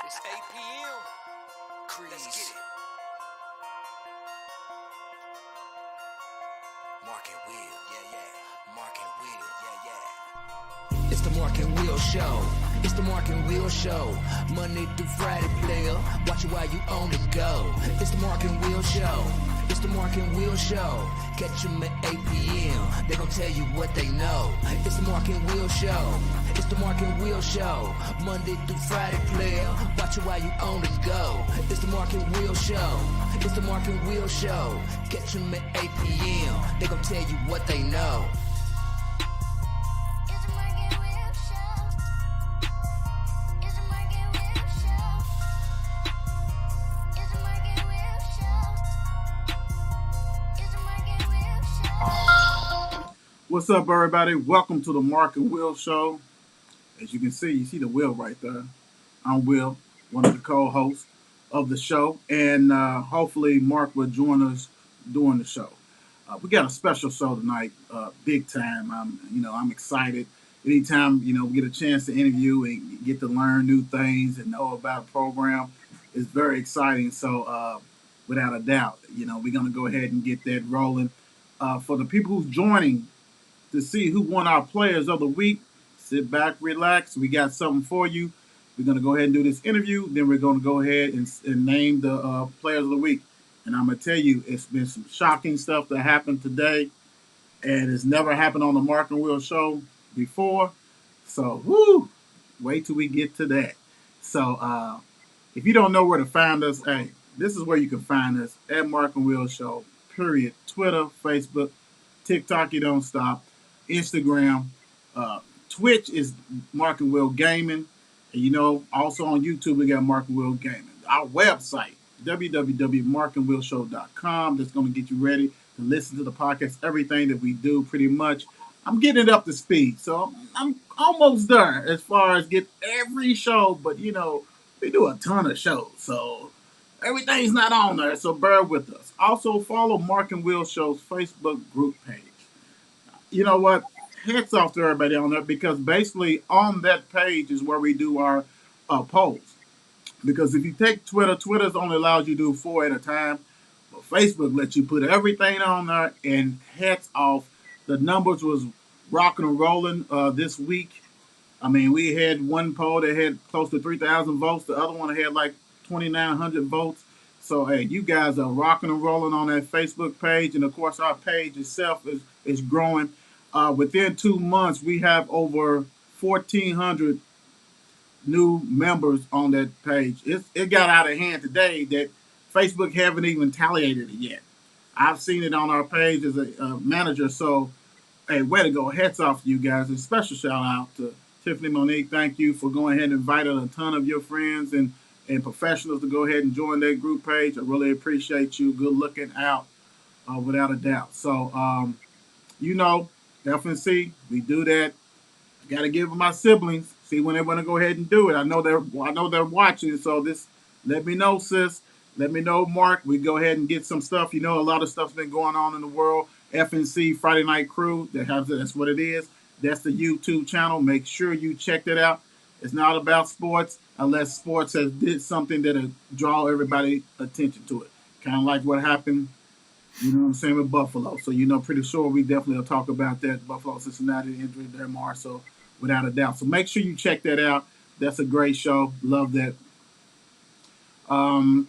It's 8 p.m. Crease. Let's get it. Mark and Will, yeah. Mark and Will, yeah. It's the Mark and Will Show. It's the Mark and Will Show. Monday through Friday, player. Watch it while you on the go. It's the Mark and Will Show. It's the Mark and Will Show. Catch them at 8 p.m. They gon' tell you what they know. It's the Mark and Will Show. It's the Mark and Will Show. Monday through Friday, player. Watch it while you on the go. It's the Mark and Will Show. It's the Mark and Will Show. Catch them at 8 p.m. They gon' tell you what they know. What's up, everybody? Welcome to the Mark and Will Show. As you can see, you see the Will right there. I'm Will, one of the co-hosts of the show, and hopefully Mark will join us during the show. We got a special show tonight, big time. I'm excited. Anytime we get a chance to interview and get to learn new things and know about a program, it's very exciting. So, without a doubt, we're gonna go ahead and get that rolling. For the people who's joining to see who won our Players of the Week, sit back, relax. We got something for you. We're going to go ahead and do this interview. Then we're going to go ahead and name the Players of the Week. And I'm going to tell you, it's been some shocking stuff that happened today. And it's never happened on the Mark and Will Show before. So, wait till we get to that. So, if you don't know where to find us, hey, this is where you can find us at Mark and Will Show, period. Twitter, Facebook, TikTok, you don't stop. Instagram, Twitch is Mark and Will Gaming. And also on YouTube, we got Mark and Will Gaming. Our website, www.markandwillshow.com. That's going to get you ready to listen to the podcast, everything that we do pretty much. I'm getting it up to speed. So I'm almost there as far as get every show. But, we do a ton of shows. So everything's not on there. So bear with us. Also follow Mark and Will Show's Facebook group page. You know what? Hats off to everybody on there, because basically on that page is where we do our polls. Because if you take Twitter's only allows you to do 4 at a time. But Facebook lets you put everything on there, and hats off. The numbers was rocking and rolling this week. I mean, we had one poll that had close to 3,000 votes. The other one had like 2,900 votes. So, hey, you guys are rocking and rolling on that Facebook page. And, of course, our page itself is growing. Within 2 months, we have over 1,400 new members on that page. It got out of hand today that Facebook haven't even tallied it yet. I've seen it on our page as a manager. So, hey, way to go. Hats off to you guys. A special shout out to Tiffany Monique. Thank you for going ahead and inviting a ton of your friends and professionals to go ahead and join that group page. I really appreciate you. Good looking out, without a doubt. So, FNC, we do that. I got to give them my siblings. See when they want to go ahead and do it. I know they're watching. So let me know, sis. Let me know, Mark. We go ahead and get some stuff. A lot of stuff's been going on in the world. FNC Friday Night Crew. That's what it is. That's the YouTube channel. Make sure you check that out. It's not about sports unless sports has did something that'll draw everybody attention to it. Kind of like what happened, with Buffalo. So, pretty sure we definitely will talk about that Buffalo-Cincinnati injury there, Mark. So, without a doubt. So, make sure you check that out. That's a great show. Love that.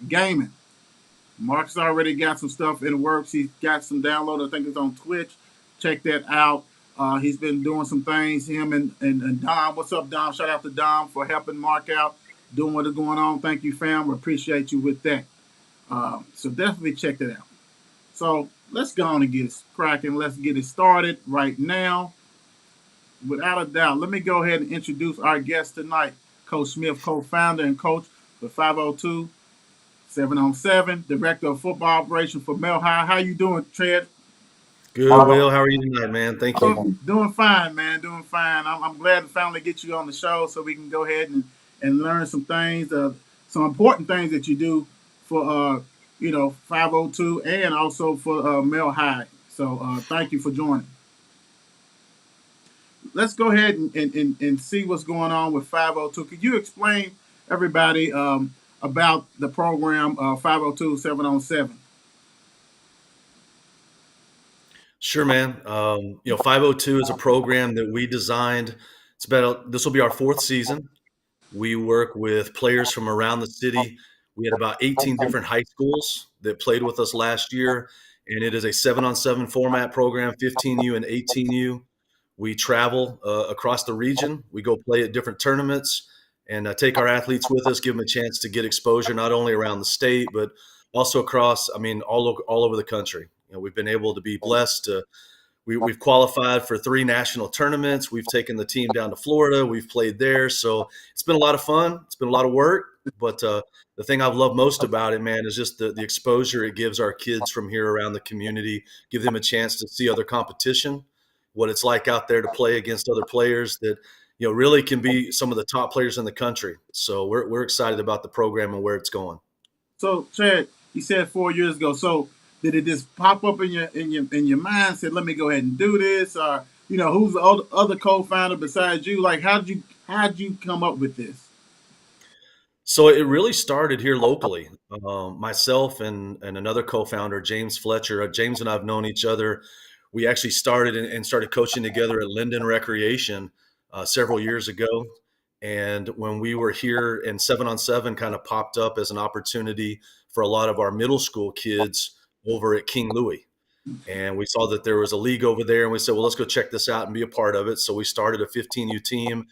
Gaming. Mark's already got some stuff in the works. He's got some download. I think it's on Twitch. Check that out. He's been doing some things, him and Dom. What's up, Dom? Shout out to Dom for helping Mark out, doing what is going on. Thank you, fam. We appreciate you with that. So definitely check that out. So let's go on and get it cracking. Let's get it started right now. Without a doubt, let me go ahead and introduce our guest tonight, Coach Smith, co-founder and coach for 502 7-on-7, director of football operations for Mel High. How you doing, Tread? Good, Will. How are you tonight, man? Thank you. Doing fine, man. Doing fine. I'm glad to finally get you on the show so we can go ahead and learn some things, some important things that you do for 502 and also for Mel High. So thank you for joining. Let's go ahead and see what's going on with 502. Could you explain everybody about the program 502-7 on 7? Sure, man. 502 is a program that we designed. This will be our fourth season. We work with players from around the city. We had about 18 different high schools that played with us last year, and it is a 7-on-7 format program, 15U and 18U. We travel across the region. We go play at different tournaments and take our athletes with us, give them a chance to get exposure not only around the state, but also across, all over the country. We've been able to be blessed to we've qualified for 3 national tournaments. We've taken the team down to Florida. We've played there. So it's been a lot of fun. It's been a lot of work. But the thing I've loved most about it, man, is just the exposure it gives our kids from here around the community, give them a chance to see other competition, what it's like out there to play against other players that, really can be some of the top players in the country. So we're excited about the program and where it's going. So, Chad, you said 4 years ago. So, did it just pop up in your mind? Said, "Let me go ahead and do this," or who's the other co-founder besides you? Like, how'd you come up with this? So it really started here locally. Myself and another co-founder, James Fletcher. James and I have known each other. We actually started and started coaching together at Linden Recreation several years ago. And when we were here, and 7-on-7 kind of popped up as an opportunity for a lot of our middle school kids over at King Louis. And we saw that there was a league over there, and we said, well, let's go check this out and be a part of it. So we started a 15U team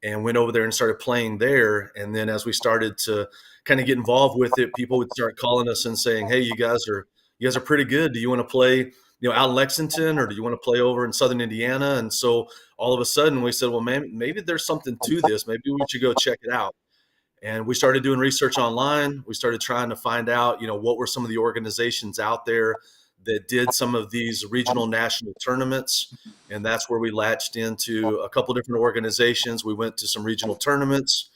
and went over there and started playing there. And then as we started to kind of get involved with it, people would start calling us and saying, "Hey, you guys are pretty good. Do you want to play, out in Lexington, or do you want to play over in Southern Indiana?" And so all of a sudden we said, well, man, maybe there's something to this. Maybe we should go check it out. And we started doing research online. We started trying to find out, what were some of the organizations out there that did some of these regional national tournaments. And that's where we latched into a couple different organizations. We went to some regional tournaments.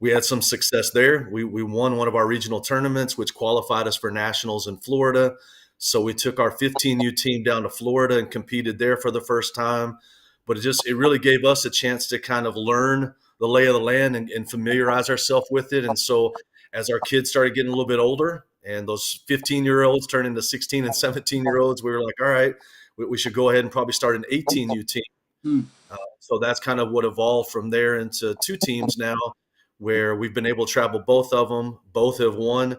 We had some success there. We won one of our regional tournaments, which qualified us for nationals in Florida. So we took our 15U team down to Florida and competed there for the first time. But it really gave us a chance to kind of learn the lay of the land and familiarize ourselves with it. And so as our kids started getting a little bit older and those 15-year-olds turned into 16 and 17-year-olds, we were like, all right, we should go ahead and probably start an 18U team. Hmm. So that's kind of what evolved from there into 2 teams now, where we've been able to travel both of them. Both have won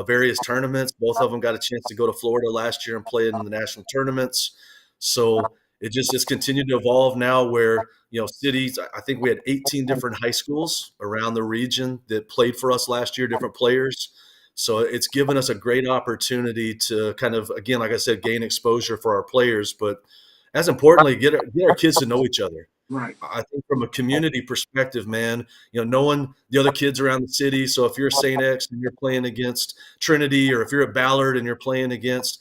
various tournaments. Both of them got a chance to go to Florida last year and play in the national tournaments. So it's continued to evolve now where, cities, I think we had 18 different high schools around the region that played for us last year, different players. So it's given us a great opportunity to kind of, again, like I said, gain exposure for our players, but as importantly, get our kids to know each other. Right. I think from a community perspective, man, knowing the other kids around the city. So if you're St. X and you're playing against Trinity, or if you're at Ballard and you're playing against,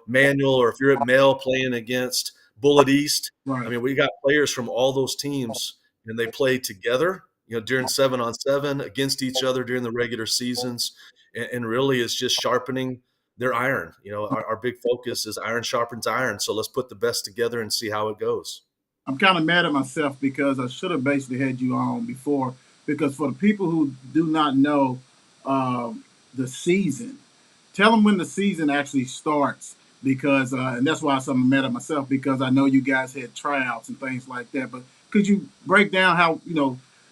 Manual, or if you're at Male playing against Bullet East, I Right. mean, we got players from all those teams, and they play together, during 7-on-7 against each other during the regular seasons. And really it's just sharpening their iron. Our big focus is iron sharpens iron. So let's put the best together and see how it goes. I'm kind of mad at myself because I should have basically had you on before. Because for the people who do not know the season, tell them when the season actually starts. Because and that's why I'm mad at myself, because I know you guys had tryouts and things like that. But could you break down how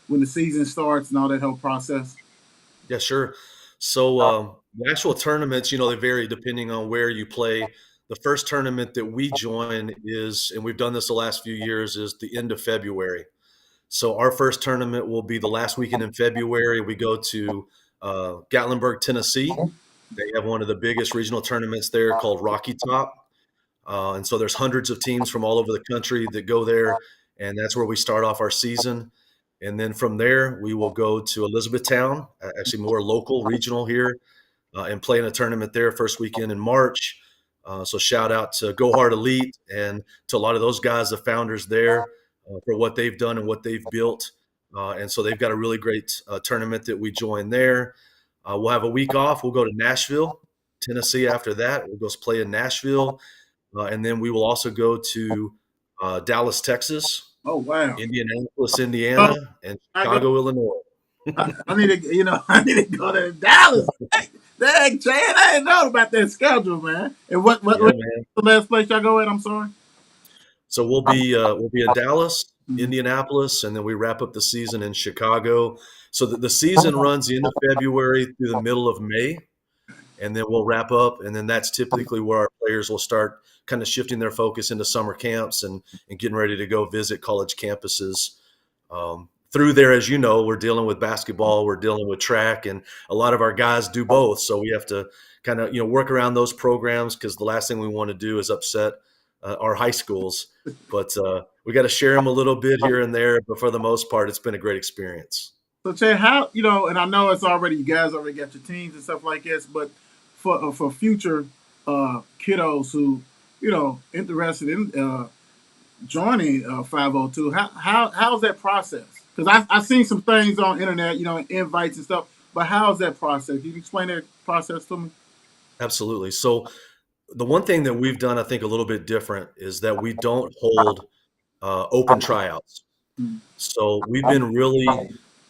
when the season starts and all that whole process? Yeah, sure. So the actual tournaments, they vary depending on where you play. The first tournament that we join is, and we've done this the last few years, is the end of February. So our first tournament will be the last weekend in February. We go to Gatlinburg, Tennessee. They have one of the biggest regional tournaments there called Rocky Top. And so there's hundreds of teams from all over the country that go there, and that's where we start off our season. And then from there, we will go to Elizabethtown, actually more local, regional here, and play in a tournament there first weekend in March. So shout out to Go Hard Elite and to a lot of those guys, the founders there, for what they've done and what they've built. And so they've got a really great tournament that we join there. We'll have a week off. We'll go to Nashville, Tennessee after that. We'll go play in Nashville. And then we will also go to Dallas, Texas, Oh wow! Indianapolis, Oh, Indiana, and I go. Chicago, Illinois. I need to, I need to go to Dallas. Dang, Chad, I didn't know about that schedule, man. And Yeah, what's man. the last place y'all go at? I'm sorry. So we'll be in Dallas, Indianapolis, and then we wrap up the season in Chicago. So the season runs the end of February through the middle of May, and then we'll wrap up. And then that's typically where our players will start kind of shifting their focus into summer camps and getting ready to go visit college campuses. Through there, as you know, we're dealing with basketball, we're dealing with track, and a lot of our guys do both. So we have to kind of work around those programs because the last thing we want to do is upset our high schools. But we got to share them a little bit here and there. But for the most part, it's been a great experience. So, Chad, how and I know it's already you guys already got your teams and stuff like this, but for future kiddos who interested in joining 502, how's that process? Because I've seen some things on internet, invites and stuff. But how's that process? Can you explain that process to me? Absolutely. So the one thing that we've done, I think, a little bit different is that we don't hold open tryouts. Mm. So we've been really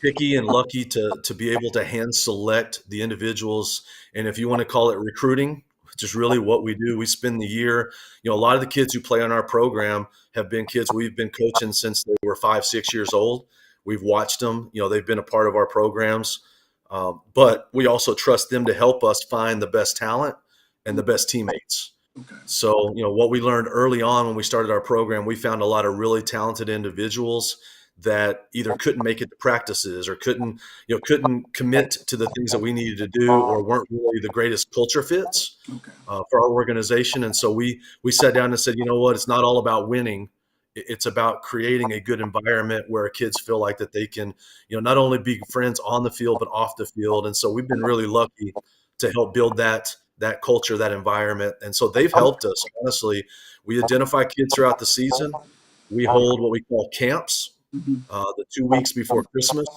picky and lucky to be able to hand select the individuals. And if you want to call it recruiting, which is really what we do, we spend the year. A lot of the kids who play on our program have been kids we've been coaching since they were 5, 6 years old. We've watched them. They've been a part of our programs. But we also trust them to help us find the best talent and the best teammates. Okay. So, what we learned early on when we started our program, we found a lot of really talented individuals that either couldn't make it to practices or couldn't commit to the things that we needed to do or weren't really the greatest culture fits Okay. for our organization. And so we sat down and said, you know what, it's not all about winning. It's about creating a good environment where kids feel like that they can, not only be friends on the field, but off the field. And so we've been really lucky to help build that culture, that environment. And so they've helped us, honestly. We identify kids throughout the season. We hold what we call camps Mm-hmm. the 2 weeks before Christmas,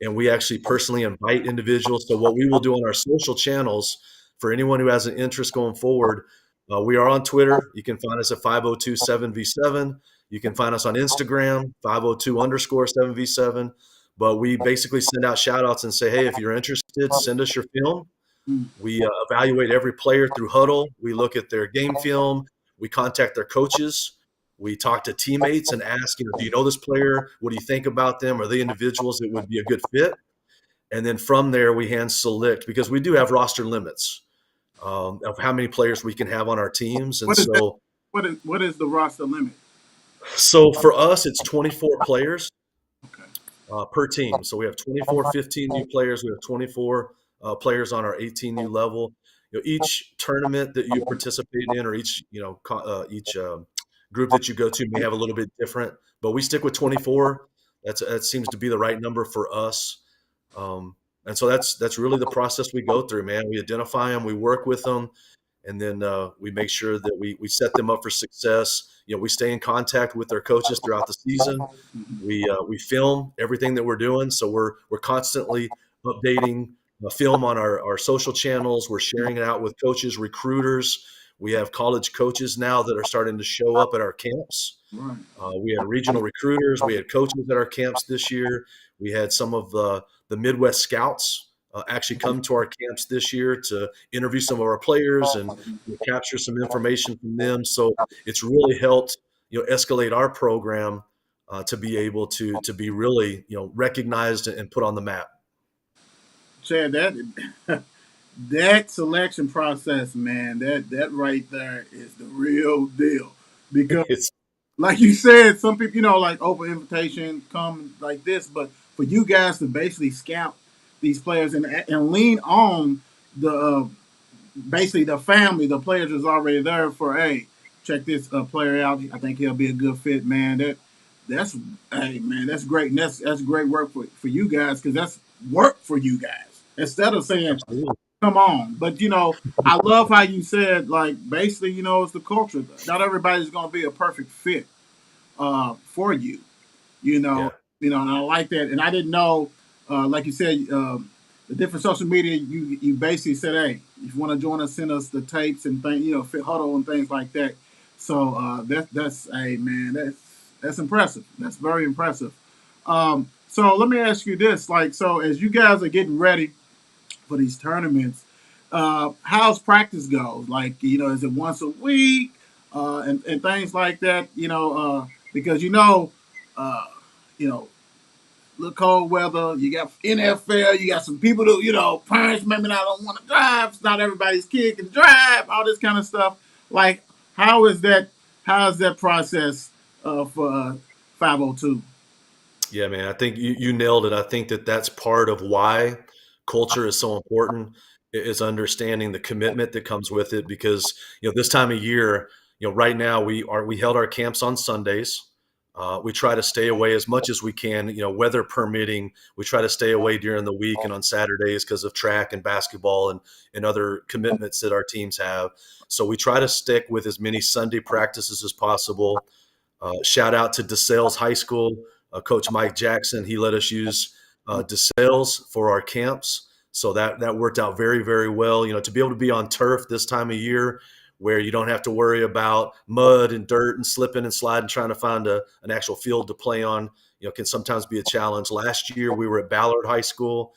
and we actually personally invite individuals. So what we will do on our social channels for anyone who has an interest going forward, we are on Twitter. You can find us at 502-7v7. You can find us on Instagram, 502_7v7. But we basically send out shout outs and say, hey, if you're interested, send us your film. We evaluate every player through Huddle. We look at their game film. We contact their coaches. We talk to teammates and ask, do you know this player? What do you think about them? Are they individuals that would be a good fit? And then from there, we hand select because we do have roster limits of how many players we can have on our teams. And What is that? so, What is the roster limit? so for us, it's 24 players Okay. per team. So we have 24 15U players. We have 24 players on our 18U level. Each tournament that you participate in, or each each group that you go to may have a little bit different, but we stick with 24. That seems to be the right number for us. And so that's really the process we go through, man. We identify them, we work with them, and then we make sure that we set them up for success. We stay in contact with their coaches throughout the season. We film everything that we're doing, so we're constantly updating film on our social channels. We're sharing it out with coaches, recruiters. We have college coaches now that are starting to show up at our camps. Right. We had regional recruiters. We had coaches at our camps this year. We had some of the Midwest scouts actually come to our camps this year to interview some of our players and capture some information from them. So it's really helped escalate our program to be able to be really recognized and put on the map. Chad, that selection process, man, that right there is the real deal. Because, It's like you said, some people, like open invitation come like this, but for you guys to basically scout these players and lean on the basically the family, the players is already there for, hey, check this player out. I think he'll be a good fit, man. That's hey, man, that's great. And that's great work for you guys because that's work for you guys instead of saying absolutely. come on. But I love how you said like basically, it's the culture. Not everybody's gonna be a perfect fit for you. You know, Yeah. and I like that. And I didn't know, like you said, the different social media. You basically said, hey, if you want to join us, send us the tapes and things, fit huddle and things like that. So that's hey man, that's impressive. That's very impressive. So let me ask you this: like, so as you guys are getting ready for these tournaments, how's practice goes? Like, is it once a week, and things like that? Because uh, you know, little cold weather. You got NFL. You got some people that parents maybe not don't want to drive. Not everybody's kid can drive. All this kind of stuff. Like, how is that? How is that process for 502? Yeah, man, I think you nailed it. I think that that's part of why culture is so important is understanding the commitment that comes with it. Because this time of year, right now we held our camps on Sundays. We try to stay away as much as we can, weather permitting. We try to stay away during the week and on Saturdays because of track and basketball and other commitments that our teams have. So we try to stick with as many Sunday practices as possible. Shout out to DeSales High School, Coach Mike Jackson. He let us use DeSales for our camps, so that worked out very, very well. To be able to be on turf this time of year, where you don't have to worry about mud and dirt and slipping and sliding, trying to find an actual field to play on, can sometimes be a challenge. Last year we were at Ballard High School,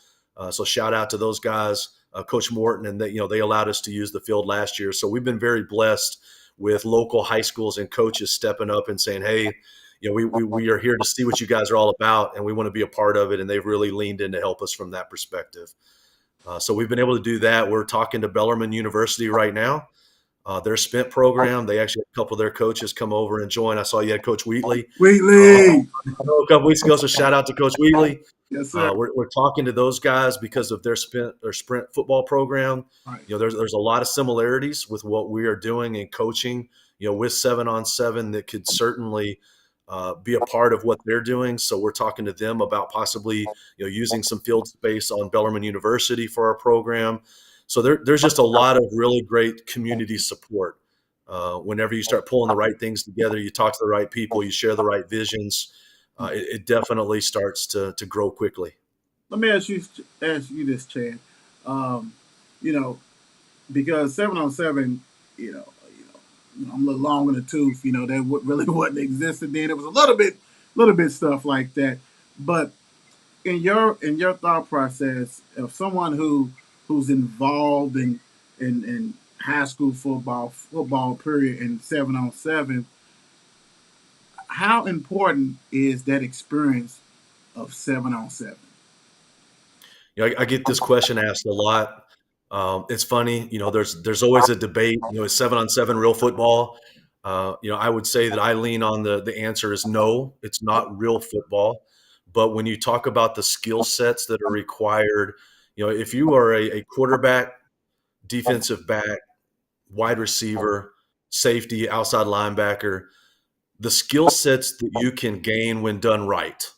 so shout out to those guys, Coach Morton, and they allowed us to use the field last year. So we've been very blessed with local high schools and coaches stepping up and saying, hey, we are here to see what you guys are all about, and we want to be a part of it. And they've really leaned in to help us from that perspective. So we've been able to do that. We're talking to Bellarmine University right now. Their SPENT program, they actually had a couple of their coaches come over and join. I saw you had Coach Wheatley Wheatley, a couple weeks ago, so shout out to Coach Wheatley. yes sir. We're talking to those guys because of their sprint football program. Right. There's a lot of similarities with what we are doing in coaching, with 7-on-7 that could certainly be a part of what they're doing. So we're talking to them about possibly, using some field space on Bellarmine University for our program. So there's just a lot of really great community support. Whenever you start pulling the right things together, you talk to the right people, you share the right visions, it definitely starts to grow quickly. Let me ask you this, Chad. Um, you know, because 7-on-7, I'm a little long in the tooth. That really wasn't existed then. It was a little bit stuff like that. But in your thought process of someone who's involved in high school football period and 7-on-7, how important is that experience of 7-on-7? I get this question asked a lot. It's funny, there's always a debate. Is 7-on-7 real football? I would say that I lean on the answer is no, it's not real football. But when you talk about the skill sets that are required, if you are a quarterback, defensive back, wide receiver, safety, outside linebacker, the skill sets that you can gain when done right,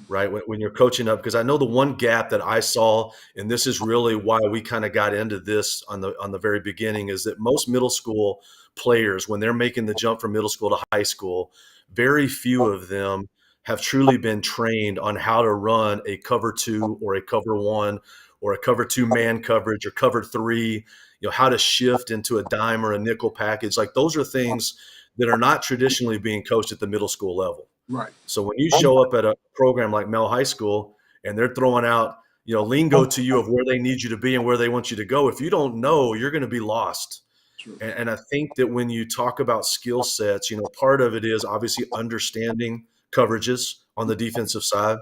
right? When you're coaching up, because I know the one gap that I saw, and this is really why we kind of got into this on the very beginning, is that most middle school players, when they're making the jump from middle school to high school, very few of them have truly been trained on how to run a cover 2 or a cover 1 or a cover 2 man coverage or cover 3, how to shift into a dime or a nickel package. Like, those are things that are not traditionally being coached at the middle school level. Right. So when you show up at a program like Mel High School and they're throwing out, lingo to you of where they need you to be and where they want you to go, if you don't know, you're going to be lost. True. And I think that when you talk about skill sets, part of it is obviously understanding coverages on the defensive side.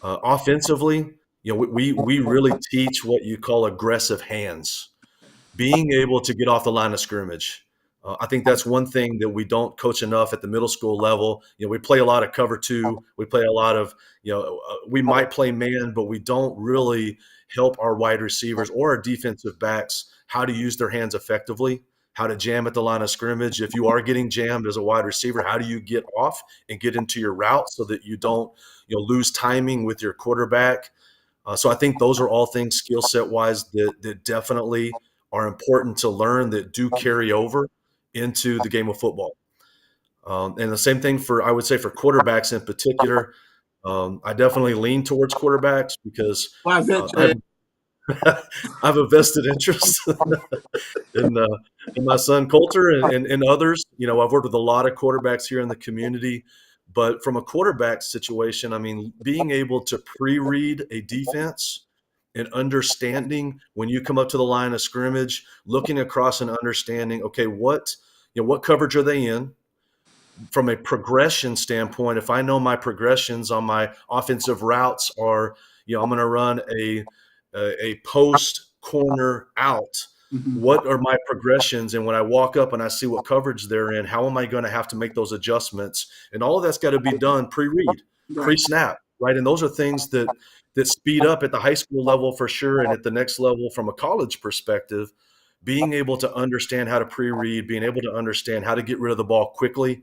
Offensively, we really teach what you call aggressive hands, being able to get off the line of scrimmage. I think that's one thing that we don't coach enough at the middle school level. We play a lot of cover 2. We play a lot of, we might play man, but we don't really help our wide receivers or our defensive backs how to use their hands effectively, how to jam at the line of scrimmage. If you are getting jammed as a wide receiver, how do you get off and get into your route so that you don't, lose timing with your quarterback? So I think those are all things skill set wise that definitely are important to learn, that do carry over into the game of football. And the same thing I would say for quarterbacks in particular. I definitely lean towards quarterbacks because Why is that, I have Chad? I have a vested interest in my son Coulter and others. I've worked with a lot of quarterbacks here in the community, But from a quarterback situation, I mean, being able to pre-read a defense and understanding when you come up to the line of scrimmage, looking across and understanding, okay, what coverage are they in? From a progression standpoint, if I know my progressions on my offensive routes are, I'm going to run a post corner out. Mm-hmm. What are my progressions? And when I walk up and I see what coverage they're in, how am I going to have to make those adjustments? And all of that's got to be done pre-read, Right. pre-snap, right? And those are things that speed up at the high school level for sure, and at the next level from a college perspective. Being able to understand how to pre-read, being able to understand how to get rid of the ball quickly,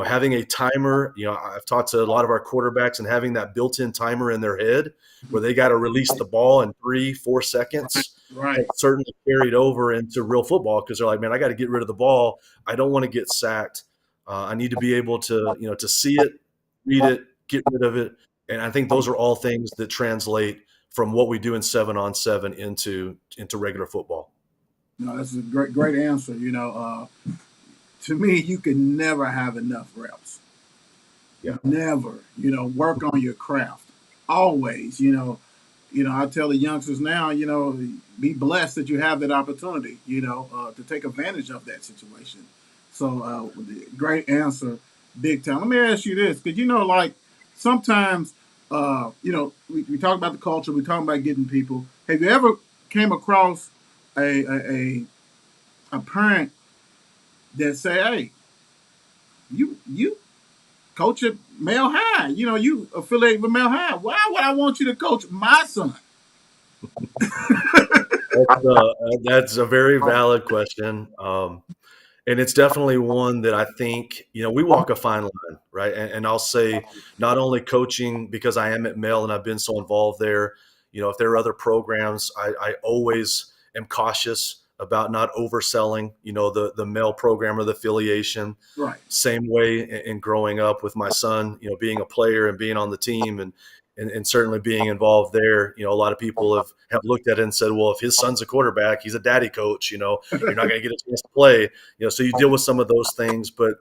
having a timer. I've talked to a lot of our quarterbacks and having that built-in timer in their head where they got to release the ball in 3-4 seconds Right. has certainly carried over into real football, because they're like, man, I got to get rid of the ball. I don't want to get sacked. I need to be able to, to see it, read it, get rid of it. And I think those are all things that translate from what we do in 7-on-7 into regular football. No, that's a great answer. To me, you can never have enough reps. Yeah. Never. Work on your craft. Always. I tell the youngsters now, be blessed that you have that opportunity, to take advantage of that situation. So, great answer, big time. Let me ask you this, because like sometimes, we talk about the culture, we talk about getting people. Have you ever came across a parent that say, "Hey, you coach at Mel High. You affiliate with Mel High. Why would I want you to coach my son?" That's a very valid question. And it's definitely one that I think, we walk a fine line, right? And I'll say not only coaching, because I am at Mel and I've been so involved there, if there are other programs, I always am cautious about not overselling, the Mel program or the affiliation. Right. Same way in growing up with my son, being a player and being on the team and certainly being involved there. A lot of people have looked at it and said, well, if his son's a quarterback, he's a daddy coach, you're not going to get a chance to play, so you deal with some of those things. But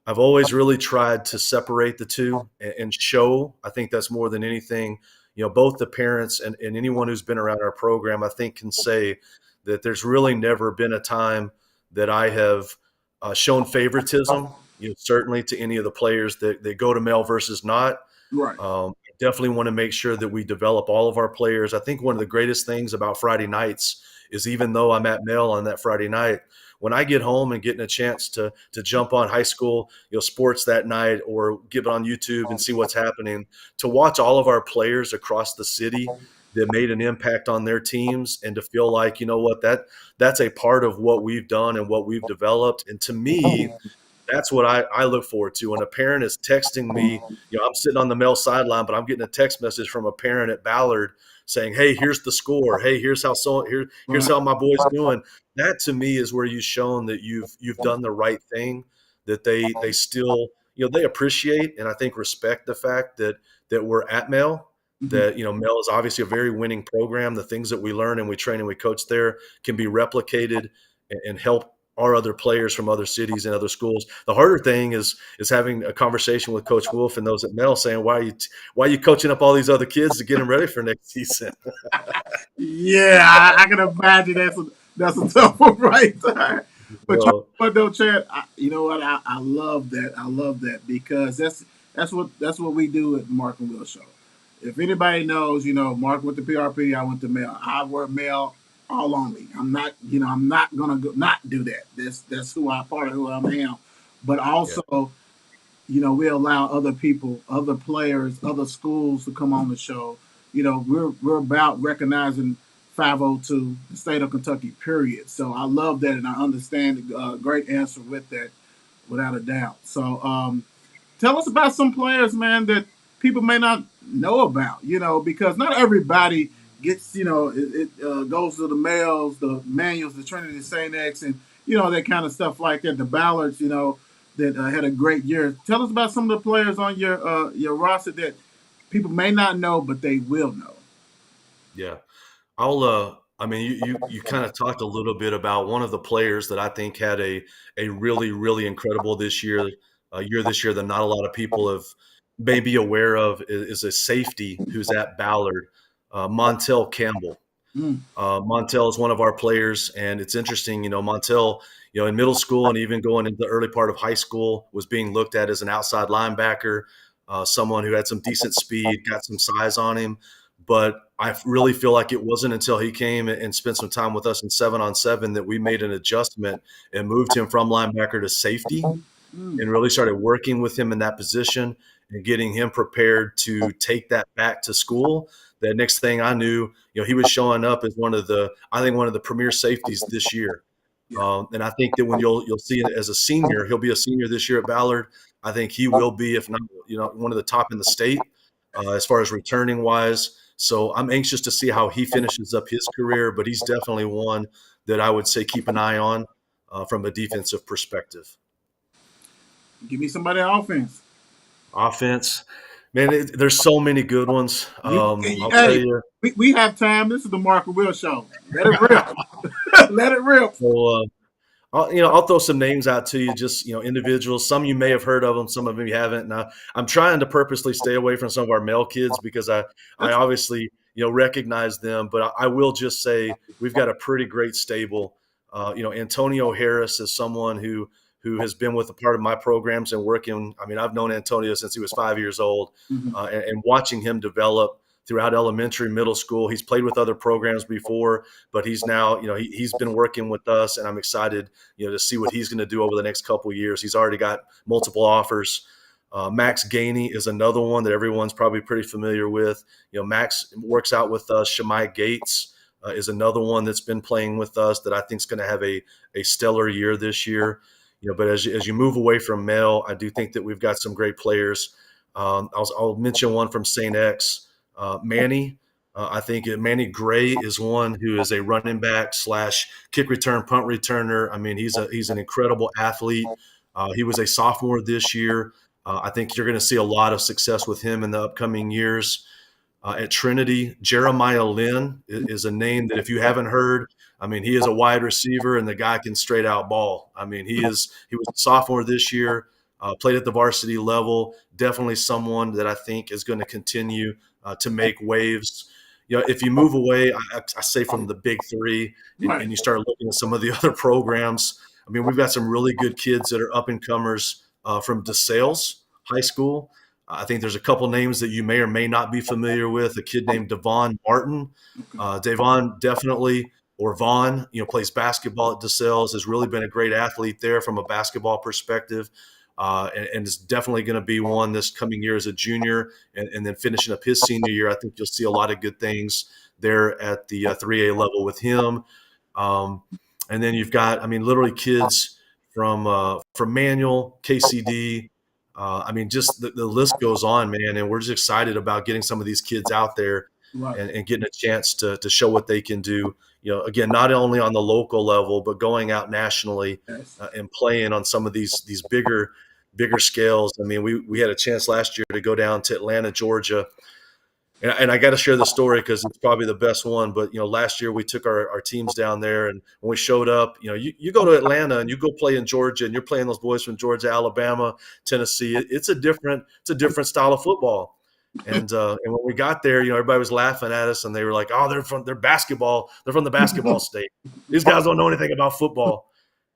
I've always really tried to separate the two and show, I think that's more than anything, both the parents and anyone who's been around our program, I think can say that there's really never been a time that I have shown favoritism, certainly to any of the players that go to Mel versus not. Right. Definitely want to make sure that we develop all of our players. I think one of the greatest things about Friday nights is, even though I'm at Mel on that Friday night, when I get home and getting a chance to jump on high school, sports that night, or get on YouTube and see what's happening, to watch all of our players across the city that made an impact on their teams, and to feel like, that's a part of what we've done and what we've developed. And to me, that's what I look forward to. When a parent is texting me, I'm sitting on the Mel sideline, but I'm getting a text message from a parent at Ballard saying, "Hey, here's the score. Hey, here's how my boy's doing." That to me is where you've shown that you've done the right thing. That they still, they appreciate and I think respect the fact that we're at Mel. That Mel is obviously a very winning program. The things that we learn and we train and we coach there can be replicated and help our other players from other cities and other schools. The harder thing is having a conversation with Coach Wolf and those at Mel saying, why are you coaching up all these other kids to get them ready for next season? Yeah, I can imagine that's a tough one right there. But though, Chad, you know what? I love that. I love that, because that's what we do at Mark and Will Show. If anybody knows, Mark went to PRP, I went to Mel. I wear Mel all on me. I'm not gonna not do that. That's part of who I am. But also, we allow other people, other players, other schools to come on the show. We're about recognizing 502, the state of Kentucky, period. So I love that, and I understand the great answer with that, without a doubt. So tell us about some players, man, that people may not know about, because not everybody gets, it goes to the Males, the Manuals, the Trinity St. X, and, that kind of stuff like that. The Ballards, that had a great year. Tell us about some of the players on your roster that people may not know, but they will know. Yeah. I mean, you kind of talked a little bit about one of the players that I think had a really, really incredible this year. year this year that not a lot of people have may be aware of is a safety who's at Ballard, Montel Campbell. Mm. Montel is one of our players, and it's interesting. Montel, in middle school and even going into the early part of high school, was being looked at as an outside linebacker, someone who had some decent speed, got some size on him. But I really feel like it wasn't until he came and spent some time with us in 7-on-7 that we made an adjustment and moved him from linebacker to safety, Mm. and really started working with him in that position and getting him prepared to take that back to school. The next thing I knew, he was showing up as one of the premier safeties this year. Yeah. And I think that when you'll see it as a senior, he'll be a senior this year at Ballard. I think he will be, if not, one of the top in the state as far as returning wise. So I'm anxious to see how he finishes up his career, but he's definitely one that I would say keep an eye on from a defensive perspective. Give me somebody on offense. Offense, man, there's so many good ones. I'll tell Hey, you. we have time. This is the Mark and Will show. Let it rip. Let it rip. So, I'll throw some names out to you, just individuals. Some you may have heard of them, some of them you haven't. Now, I'm trying to purposely stay away from some of our male kids because I obviously recognize them, but I will just say we've got a pretty great stable. Antonio Harris is someone who has been with a part of my programs and working. I mean, I've known Antonio since he was 5 years old, and watching him develop throughout elementary, middle school. He's played with other programs before, but he's now, he's been working with us, and I'm excited, to see what he's going to do over the next couple of years. He's already got multiple offers. Max Gainey is another one that everyone's probably pretty familiar with. Max works out with us. Shemai Gates is another one that's been playing with us that I think is going to have a stellar year this year. But as you move away from male, I do think that we've got some great players. I'll mention one from St. X. Manny, I think Manny Gray is one who is a running back / kick return, punt returner. I mean, he's an incredible athlete. He was a sophomore this year. I think you're going to see a lot of success with him in the upcoming years. At Trinity, Jeremiah Lynn is a name that if you haven't heard, I mean, he is a wide receiver and the guy can straight out ball. I mean, he was a sophomore this year, played at the varsity level. Definitely someone that I think is going to continue to make waves. If you move away, I say from the big three, and you start looking at some of the other programs. I mean, we've got some really good kids that are up and comers from DeSales High School. I think there's a couple names that you may or may not be familiar with. A kid named Devon Martin. Devon definitely, or Vaughn, plays basketball at DeSales, has really been a great athlete there from a basketball perspective. And is definitely going to be one this coming year as a junior, and then finishing up his senior year. I think you'll see a lot of good things there at the 3A level with him. And then you've got, I mean, literally kids from Manual, KCD. I mean, just the list goes on, man. And we're just excited about getting some of these kids out there and getting a chance to show what they can do. Again, not only on the local level, but going out nationally and playing on some of these bigger scales. I mean, we had a chance last year to go down to Atlanta, Georgia. And I got to share the story because it's probably the best one. But, last year we took our teams down there, and when we showed up, you go to Atlanta and you go play in Georgia, and you're playing those boys from Georgia, Alabama, Tennessee. It's a different style of football. And when we got there, everybody was laughing at us, and they were like, "Oh, they're from the basketball state. These guys don't know anything about football."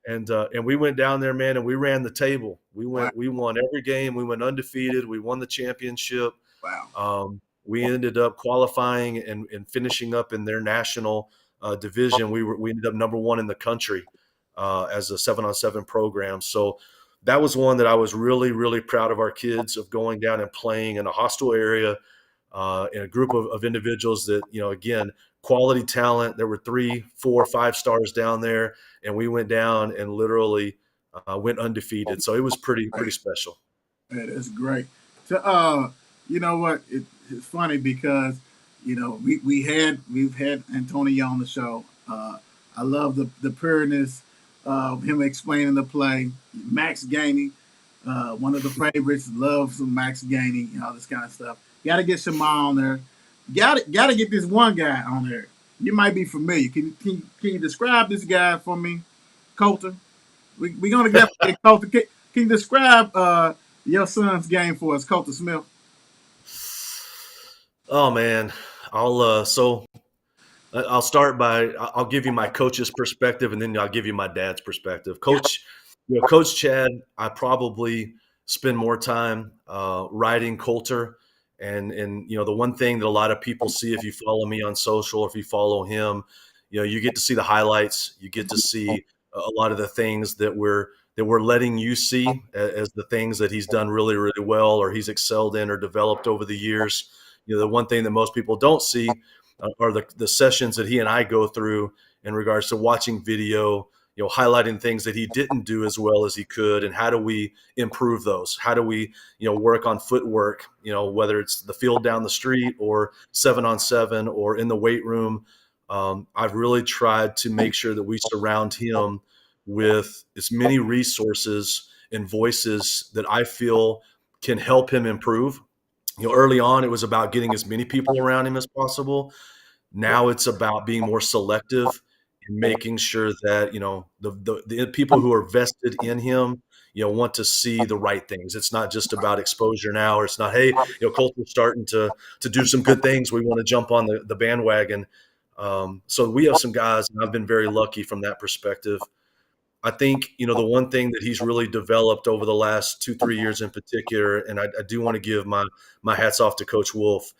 And we went down there, man, and we ran the table. We won every game. We went undefeated. We won the championship. Wow. We ended up qualifying and finishing up in their national division. We ended up number 1 in the country as a 7-on-7 program. So that was one that I was really, really proud of our kids, of going down and playing in a hostile area in a group of individuals that, again, quality talent. There were 3, 4, 5 stars down there, and we went down and literally went undefeated. So it was pretty special. That is great. So, you know what? It's funny because we've had Antonio on the show. I love the pureness of him explaining the play. Max Gainey, one of the favorites, loves some Max Gainey and all this kind of stuff. Got to get Shema on there. Got to get this one guy on there. You might be familiar. Can you describe this guy for me, Coulter? We're gonna get Coulter. Can you describe your son's game for us, Coulter Smith? Oh man, I'll start by I'll give you my coach's perspective, and then I'll give you my dad's perspective. Coach Chad, I probably spend more time writing Coulter, and the one thing that a lot of people see if you follow me on social, or if you follow him, you get to see the highlights, you get to see a lot of the things that we're letting you see as the things that he's done really really well, or he's excelled in, or developed over the years. The one thing that most people don't see are the sessions that he and I go through in regards to watching video, highlighting things that he didn't do as well as he could, and how do we improve those? How do we, work on footwork, whether it's the field down the street or 7-on-7 or in the weight room. I've really tried to make sure that we surround him with as many resources and voices that I feel can help him improve. Early on, it was about getting as many people around him as possible. Now it's about being more selective and making sure that the people who are vested in him, want to see the right things. It's not just about exposure now, or it's not, hey, Colton's starting to do some good things, we want to jump on the bandwagon. So we have some guys, and I've been very lucky from that perspective. I think the one thing that he's really developed over the last 2-3 years in particular, and I do want to give my hats off to Coach Wolf,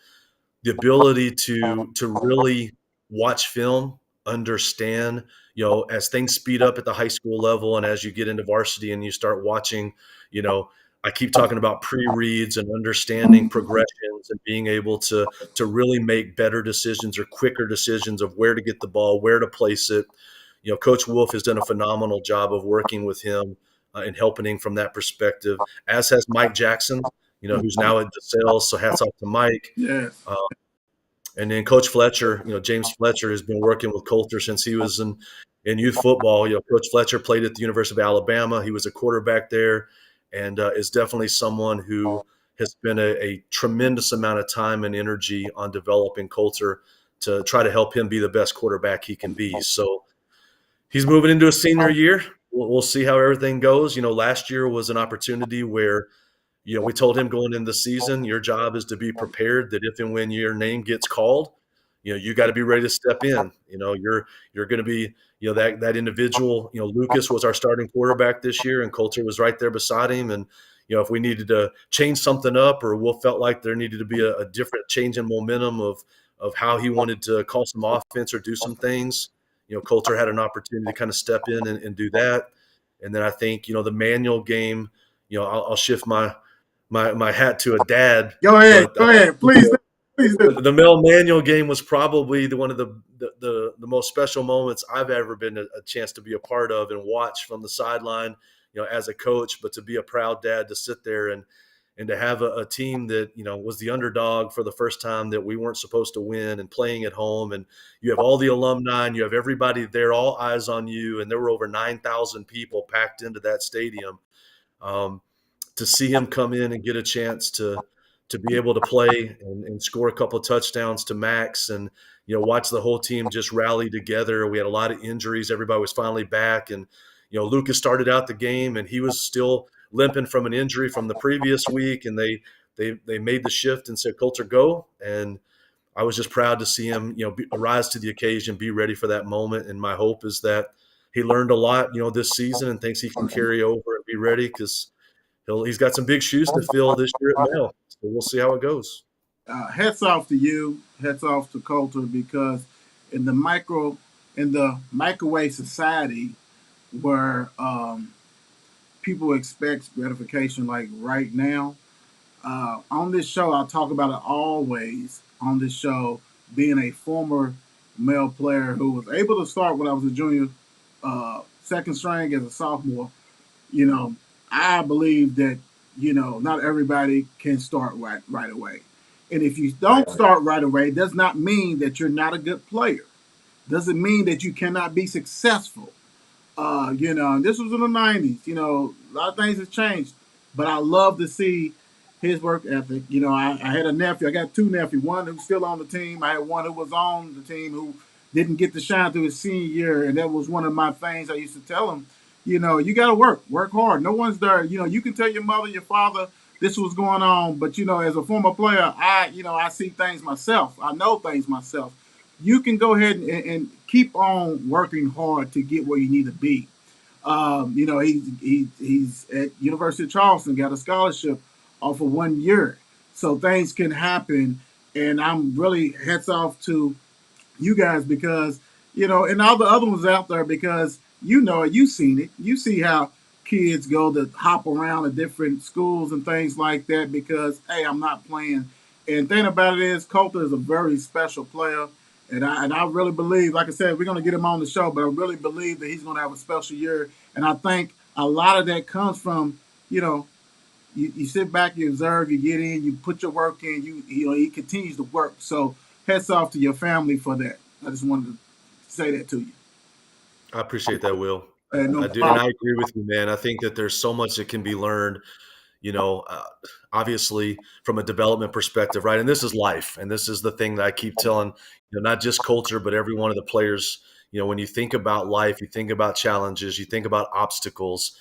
the ability to really watch film, understand, as things speed up at the high school level, and as you get into varsity and you start watching, I keep talking about pre-reads and understanding progressions and being able to really make better decisions or quicker decisions of where to get the ball, where to place it. Coach Wolf has done a phenomenal job of working with him and helping him from that perspective, as has Mike Jackson, who's now at DeSales. So hats off to Mike. Yes. Uh, and then Coach Fletcher, James Fletcher has been working with Coulter since he was in youth football. Coach Fletcher played at the University of Alabama. He was a quarterback there, and is definitely someone who has spent a tremendous amount of time and energy on developing Coulter to try to help him be the best quarterback he can be. So he's moving into a senior year. We'll see how everything goes. Last year was an opportunity where we told him going into the season, your job is to be prepared that if and when your name gets called, you got to be ready to step in. You're going to be, that individual. Lucas was our starting quarterback this year, and Coulter was right there beside him. And if we needed to change something up, or Wolf felt like there needed to be a different change in momentum of how he wanted to call some offense or do some things, Coulter had an opportunity to kind of step in and do that. And then I think the manual game. I'll shift my hat to a dad. Go ahead. But, Go ahead. Please do. Please do. the Mel Manual game was probably one of the most special moments I've ever been a chance to be a part of and watch from the sideline, as a coach, but to be a proud dad, to sit there and to have a team that, was the underdog for the first time that we weren't supposed to win, and playing at home. And you have all the alumni, and you have everybody there, all eyes on you. And there were over 9,000 people packed into that stadium. To see him come in and get a chance to be able to play and score a couple of touchdowns to Max, and watch the whole team just rally together. We had a lot of injuries. Everybody was finally back, and Lucas started out the game, and he was still limping from an injury from the previous week, and they made the shift and said, Coulter, go. And I was just proud to see him rise to the occasion, be ready for that moment. And my hope is that he learned a lot this season and thinks he can carry over and be ready, because he's got some big shoes to fill this year at Mel. So we'll see how it goes. Hats off to you. Hats off to Coulter, because in the microwave society where people expect gratification like right now, on this show, I talk about it always on this show, being a former male player who was able to start when I was a junior, second string as a sophomore. I believe that, not everybody can start right away. And if you don't start right away, it does not mean that you're not a good player. Doesn't mean that you cannot be successful. And this was in the 90s. A lot of things have changed. But I love to see his work ethic. I had a nephew. I got two nephews. One who's still on the team. I had one who was on the team who didn't get to shine through his senior year. And that was one of my things I used to tell him. You got to work hard. No one's there. You can tell your mother, your father, this was going on, but as a former player, I see things myself. I know things myself. You can go ahead and keep on working hard to get where you need to be. He's at University of Charleston, got a scholarship off of 1 year, so things can happen. And I'm really hats off to you guys because and all the other ones out there because you've seen it. You see how kids go to hop around to different schools and things like that because hey, I'm not playing. And thing about it is, Coulter is a very special player. And I really believe, like I said, we're going to get him on the show, but I really believe that he's going to have a special year. And I think a lot of that comes from, you know, you sit back, you observe, you get in, you put your work in, he continues to work. So hats off to your family for that. I just wanted to say that to you. I appreciate that, Will. No I do, and problem. I agree with you, man. I think that there's so much that can be learned, you know, uh, obviously from a development perspective, right? And this is life, and this is the thing that I keep telling, not just culture, but every one of the players. When you think about life, you think about challenges, you think about obstacles.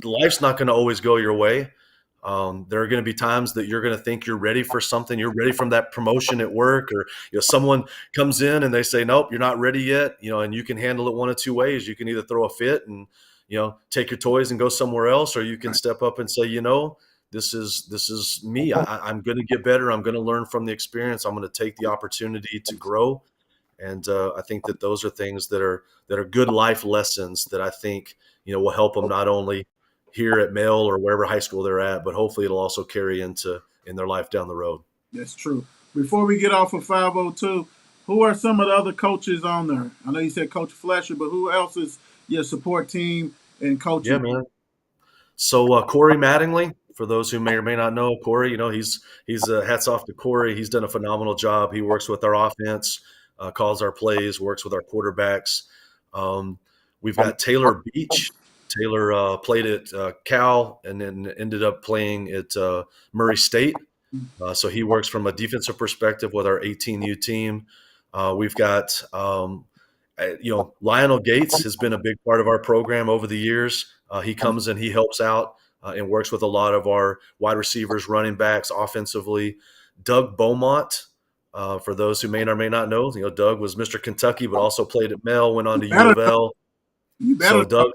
Life's not going to always go your way. There are going to be times that you're going to think you're ready for something. You're ready from that promotion at work, or someone comes in and they say, "Nope, you're not ready yet." And you can handle it one of two ways. You can either throw a fit and take your toys and go somewhere else, or you can step up and say, this is me. I'm going to get better. I'm going to learn from the experience. I'm going to take the opportunity to grow. And I think that those are things that are good life lessons that I think will help them not only here at Male or wherever high school they're at, but hopefully it'll also carry in their life down the road. That's true. Before we get off of 502, who are some of the other coaches on there? I know you said Coach Fletcher, but who else is your support team and Yeah, coaching? man. So Corey Mattingly, for those who may or may not know, Corey, he's hats off to Corey. He's done a phenomenal job. He works with our offense, calls our plays, works with our quarterbacks. We've got Taylor Beach. Taylor played at Cal and then ended up playing at Murray State. So he works from a defensive perspective with our 18U team. We've got Lionel Gates has been a big part of our program over the years. He comes and he helps out and works with a lot of our wide receivers, running backs, offensively. Doug Beaumont, for those who may or may not know, Doug was Mr. Kentucky, but also played at Mel, went on to U Better, of L. you better. So Doug,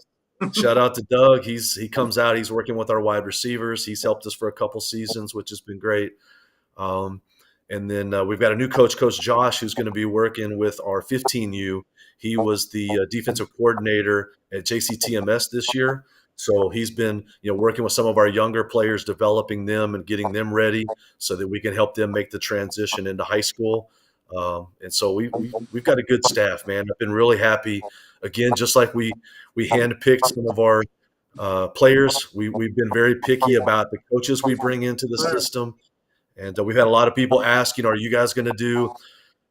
shout out to Doug. He comes out. He's working with our wide receivers. He's helped us for a couple seasons, which has been great. And then we've got a new coach, Coach Josh, who's going to be working with our 15U. He was the defensive coordinator at JCTMS this year. So he's been, working with some of our younger players, developing them and getting them ready so that we can help them make the transition into high school. And so we've got a good staff, man. I've been really happy. Again, just like we handpicked some of our players, we've been very picky about the coaches we bring into the system. And we've had a lot of people ask, are you guys going to do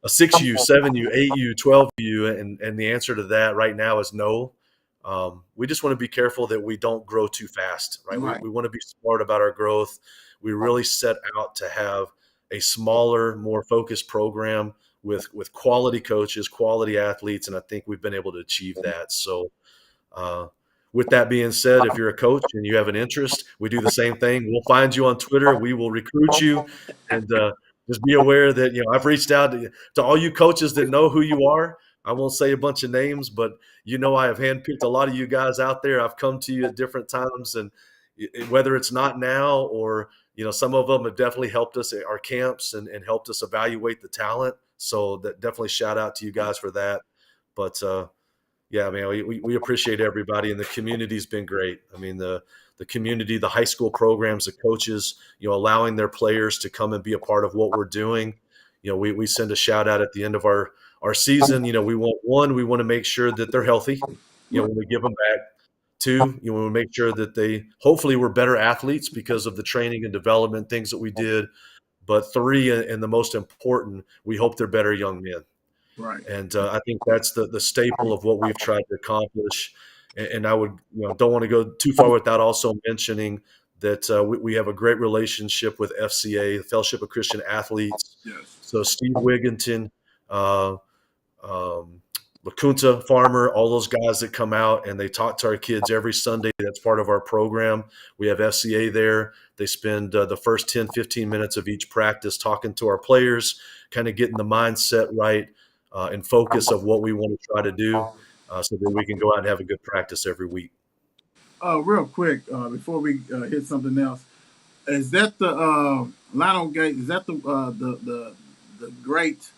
a 6U, 7U, 8U, 12U? And the answer to that right now is no. We just want to be careful that we don't grow too fast, right? Right. We want to be smart about our growth. We really set out to have a smaller, more focused program with quality coaches, quality athletes, and I think we've been able to achieve that. So with that being said, if you're a coach and you have an interest, we do the same thing. We'll find you on Twitter. We will recruit you, and just be aware that I've reached out to all you coaches that know who you are. I won't say a bunch of names, but I have handpicked a lot of you guys out there. I've come to you at different times, and whether it's not now or some of them have definitely helped us at our camps and helped us evaluate the talent. So that definitely shout out to you guys for that. But yeah, man, we appreciate everybody, and the community's been great. I mean, the community, the high school programs, the coaches, allowing their players to come and be a part of what we're doing. We send a shout out at the end of our season. We want to make sure that they're healthy. When we give them back. Two, we want to make sure that they hopefully were better athletes because of the training and development things that we did. But three, and the most important, we hope they're better young men. Right. And I think that's the staple of what we've tried to accomplish. And I would, don't want to go too far without also mentioning that we have a great relationship with FCA, the Fellowship of Christian Athletes. Yes. So Steve Wigginton, LaCunta, Farmer, all those guys that come out and they talk to our kids every Sunday. That's part of our program. We have FCA there. They spend the first 10, 15 minutes of each practice talking to our players, kind of getting the mindset right and focus of what we want to try to do so that we can go out and have a good practice every week. Real quick, before we hit something else, is that the Lionel Gate? Is that the great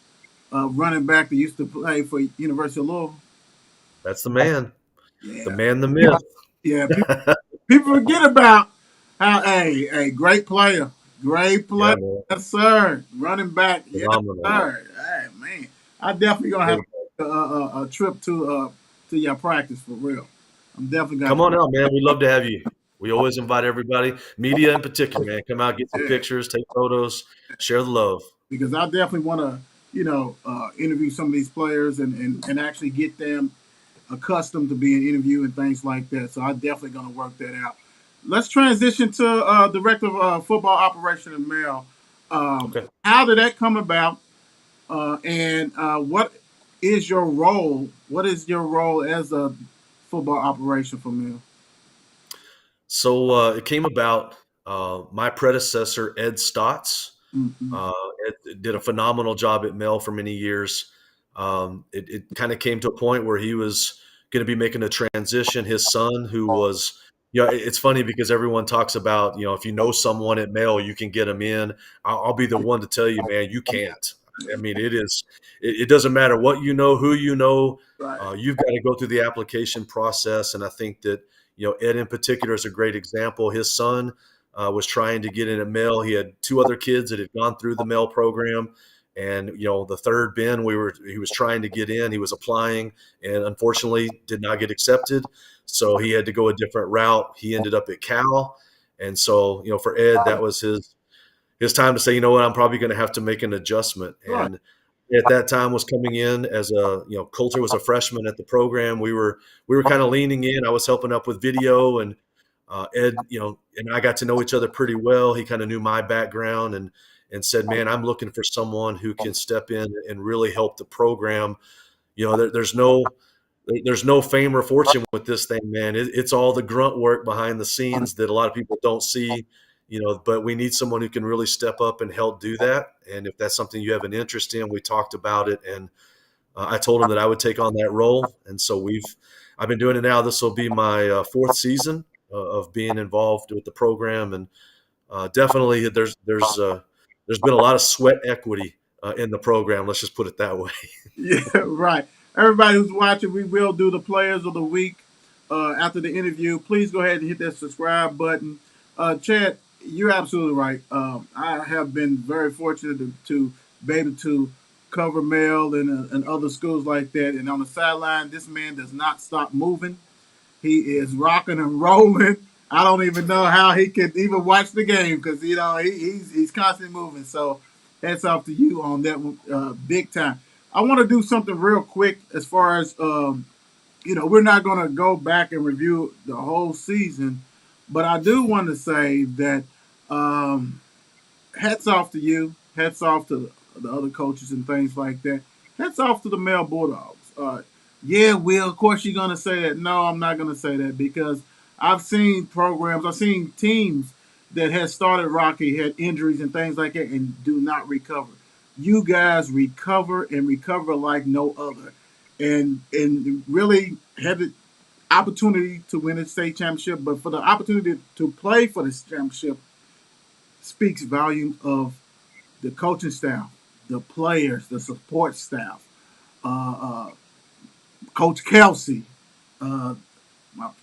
running back that used to play for University of Louisville? That's the man, Yeah, the myth. yeah. People forget about how great player, Yeah, man. yes sir, running back, yes Phenomenal. sir. Hey man, I definitely gonna have a trip to your practice for real. I'm definitely gonna. Come on out, man. We'd love to have you. We always invite everybody, media in particular, man. Come out, get some Yeah, pictures, take photos, share the love. because I definitely want to, interview some of these players and actually get them accustomed to being interviewed and things like that. So I'm definitely going to work that out. Let's transition to director of football operation in Mel. Okay. How did that come about? And what is your role? What is your role as a football operation for Mel? So it came about. My predecessor, Ed Stotts, Mm-hmm. uh, Ed did a phenomenal job at Mel for many years. It kind of came to a point where he was going to be making a transition. His son, who was, it's funny because everyone talks about, if you know someone at Mel, you can get them in. I'll be the one to tell you, man, you can't. I mean, it doesn't matter what you know, who you know. Right. You've got to go through the application process. And I think that, Ed in particular is a great example. His son was trying to get in at Mel. He had two other kids that had gone through the Mel program. And the third Ben, he was trying to get in. He was applying, and unfortunately did not get accepted. So he had to go a different route. He ended up at Cal, and so for Ed, that was his time to say, you know what, I'm probably going to have to make an adjustment. Right. And at that time was coming in as Coulter was a freshman at the program. We were kind of leaning in. I was helping up with video, and Ed, and I got to know each other pretty well. He kind of knew my background and said, man, I'm looking for someone who can step in and really help the program. There's no fame or fortune with this thing, man. It's all the grunt work behind the scenes that a lot of people don't see, but we need someone who can really step up and help do that. And if that's something you have an interest in, we talked about it, and I told him that I would take on that role. And so I've been doing it now. This will be my fourth season of being involved with the program. And definitely there's been a lot of sweat equity in the program. Let's just put it that way. Yeah, right. Everybody who's watching, we will do the players of the week after the interview. Please go ahead and hit that subscribe button. Chad, you're absolutely right. I have been very fortunate to be able to cover Mel and other schools like that. And on the sideline, this man does not stop moving. He is rocking and rolling. I don't even know how he could even watch the game because he's constantly moving. So hats off to you on that one, big time. I want to do something real quick as far as we're not going to go back and review the whole season, but I do want to say that hats off to you. Hats off to the other coaches and things like that. Hats off to the male Bulldogs. Yeah, Will, of course you're going to say that. No, I'm not going to say that because I've seen programs, I've seen teams that had started rocky, had injuries and things like that, and do not recover. You guys recover and recover like no other. And really had the opportunity to win a state championship, but for the opportunity to play for this championship speaks volume of the coaching staff, the players, the support staff, uh, Coach Kelsey, uh,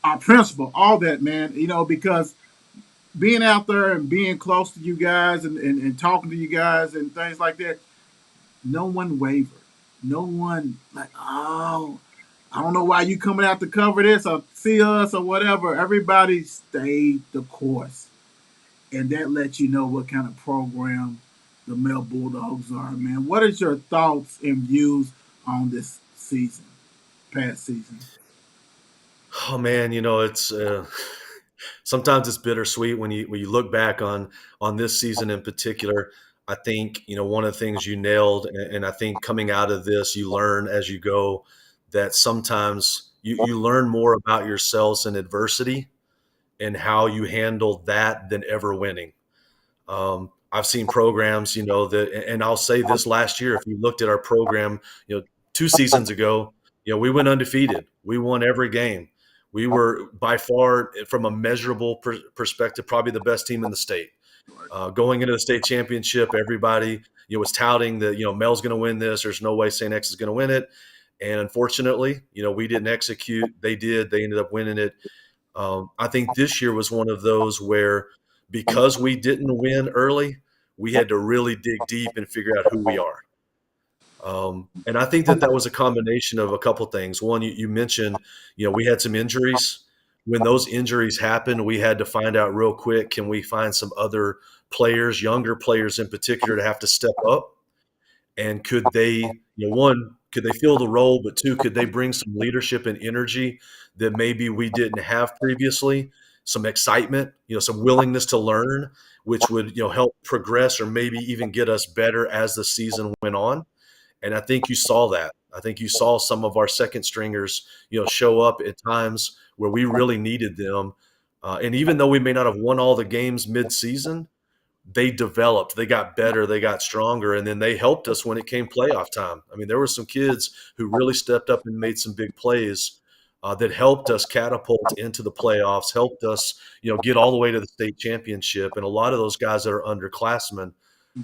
our principal, all that, man, because being out there and being close to you guys and talking to you guys and things like that, no one wavered. No one like, oh, I don't know why you coming out to cover this or see us or whatever. Everybody stayed the course. And that lets you know what kind of program the Mel Bulldogs are, man. What is your thoughts and views on this season, past season? Oh man, it's sometimes it's bittersweet when you look back on this season in particular. I think one of the things you nailed, and I think coming out of this, you learn as you go that sometimes you learn more about yourselves in adversity and how you handle that than ever winning. I've seen programs, that, and I'll say this last year, if you looked at our program, 2 seasons ago, we went undefeated. We won every game. We were by far, from a measurable perspective, probably the best team in the state. Going into the state championship, everybody, was touting that, Mel's going to win this. There's no way St. X is going to win it. And unfortunately, we didn't execute. They did. They ended up winning it. I think this year was one of those where, because we didn't win early, we had to really dig deep and figure out who we are. And I think that was a combination of a couple things. One, you mentioned, we had some injuries. When those injuries happened, we had to find out real quick, can we find some other players, younger players in particular, to have to step up? And could they, one, could they fill the role? But two, could they bring some leadership and energy that maybe we didn't have previously? Some excitement, some willingness to learn, which would, help progress or maybe even get us better as the season went on. And I think you saw that. I think you saw some of our second stringers, show up at times where we really needed them. And even though we may not have won all the games mid-season, they developed, they got better, they got stronger, and then they helped us when it came playoff time. I mean, there were some kids who really stepped up and made some big plays that helped us catapult into the playoffs, helped us, get all the way to the state championship. And a lot of those guys that are underclassmen,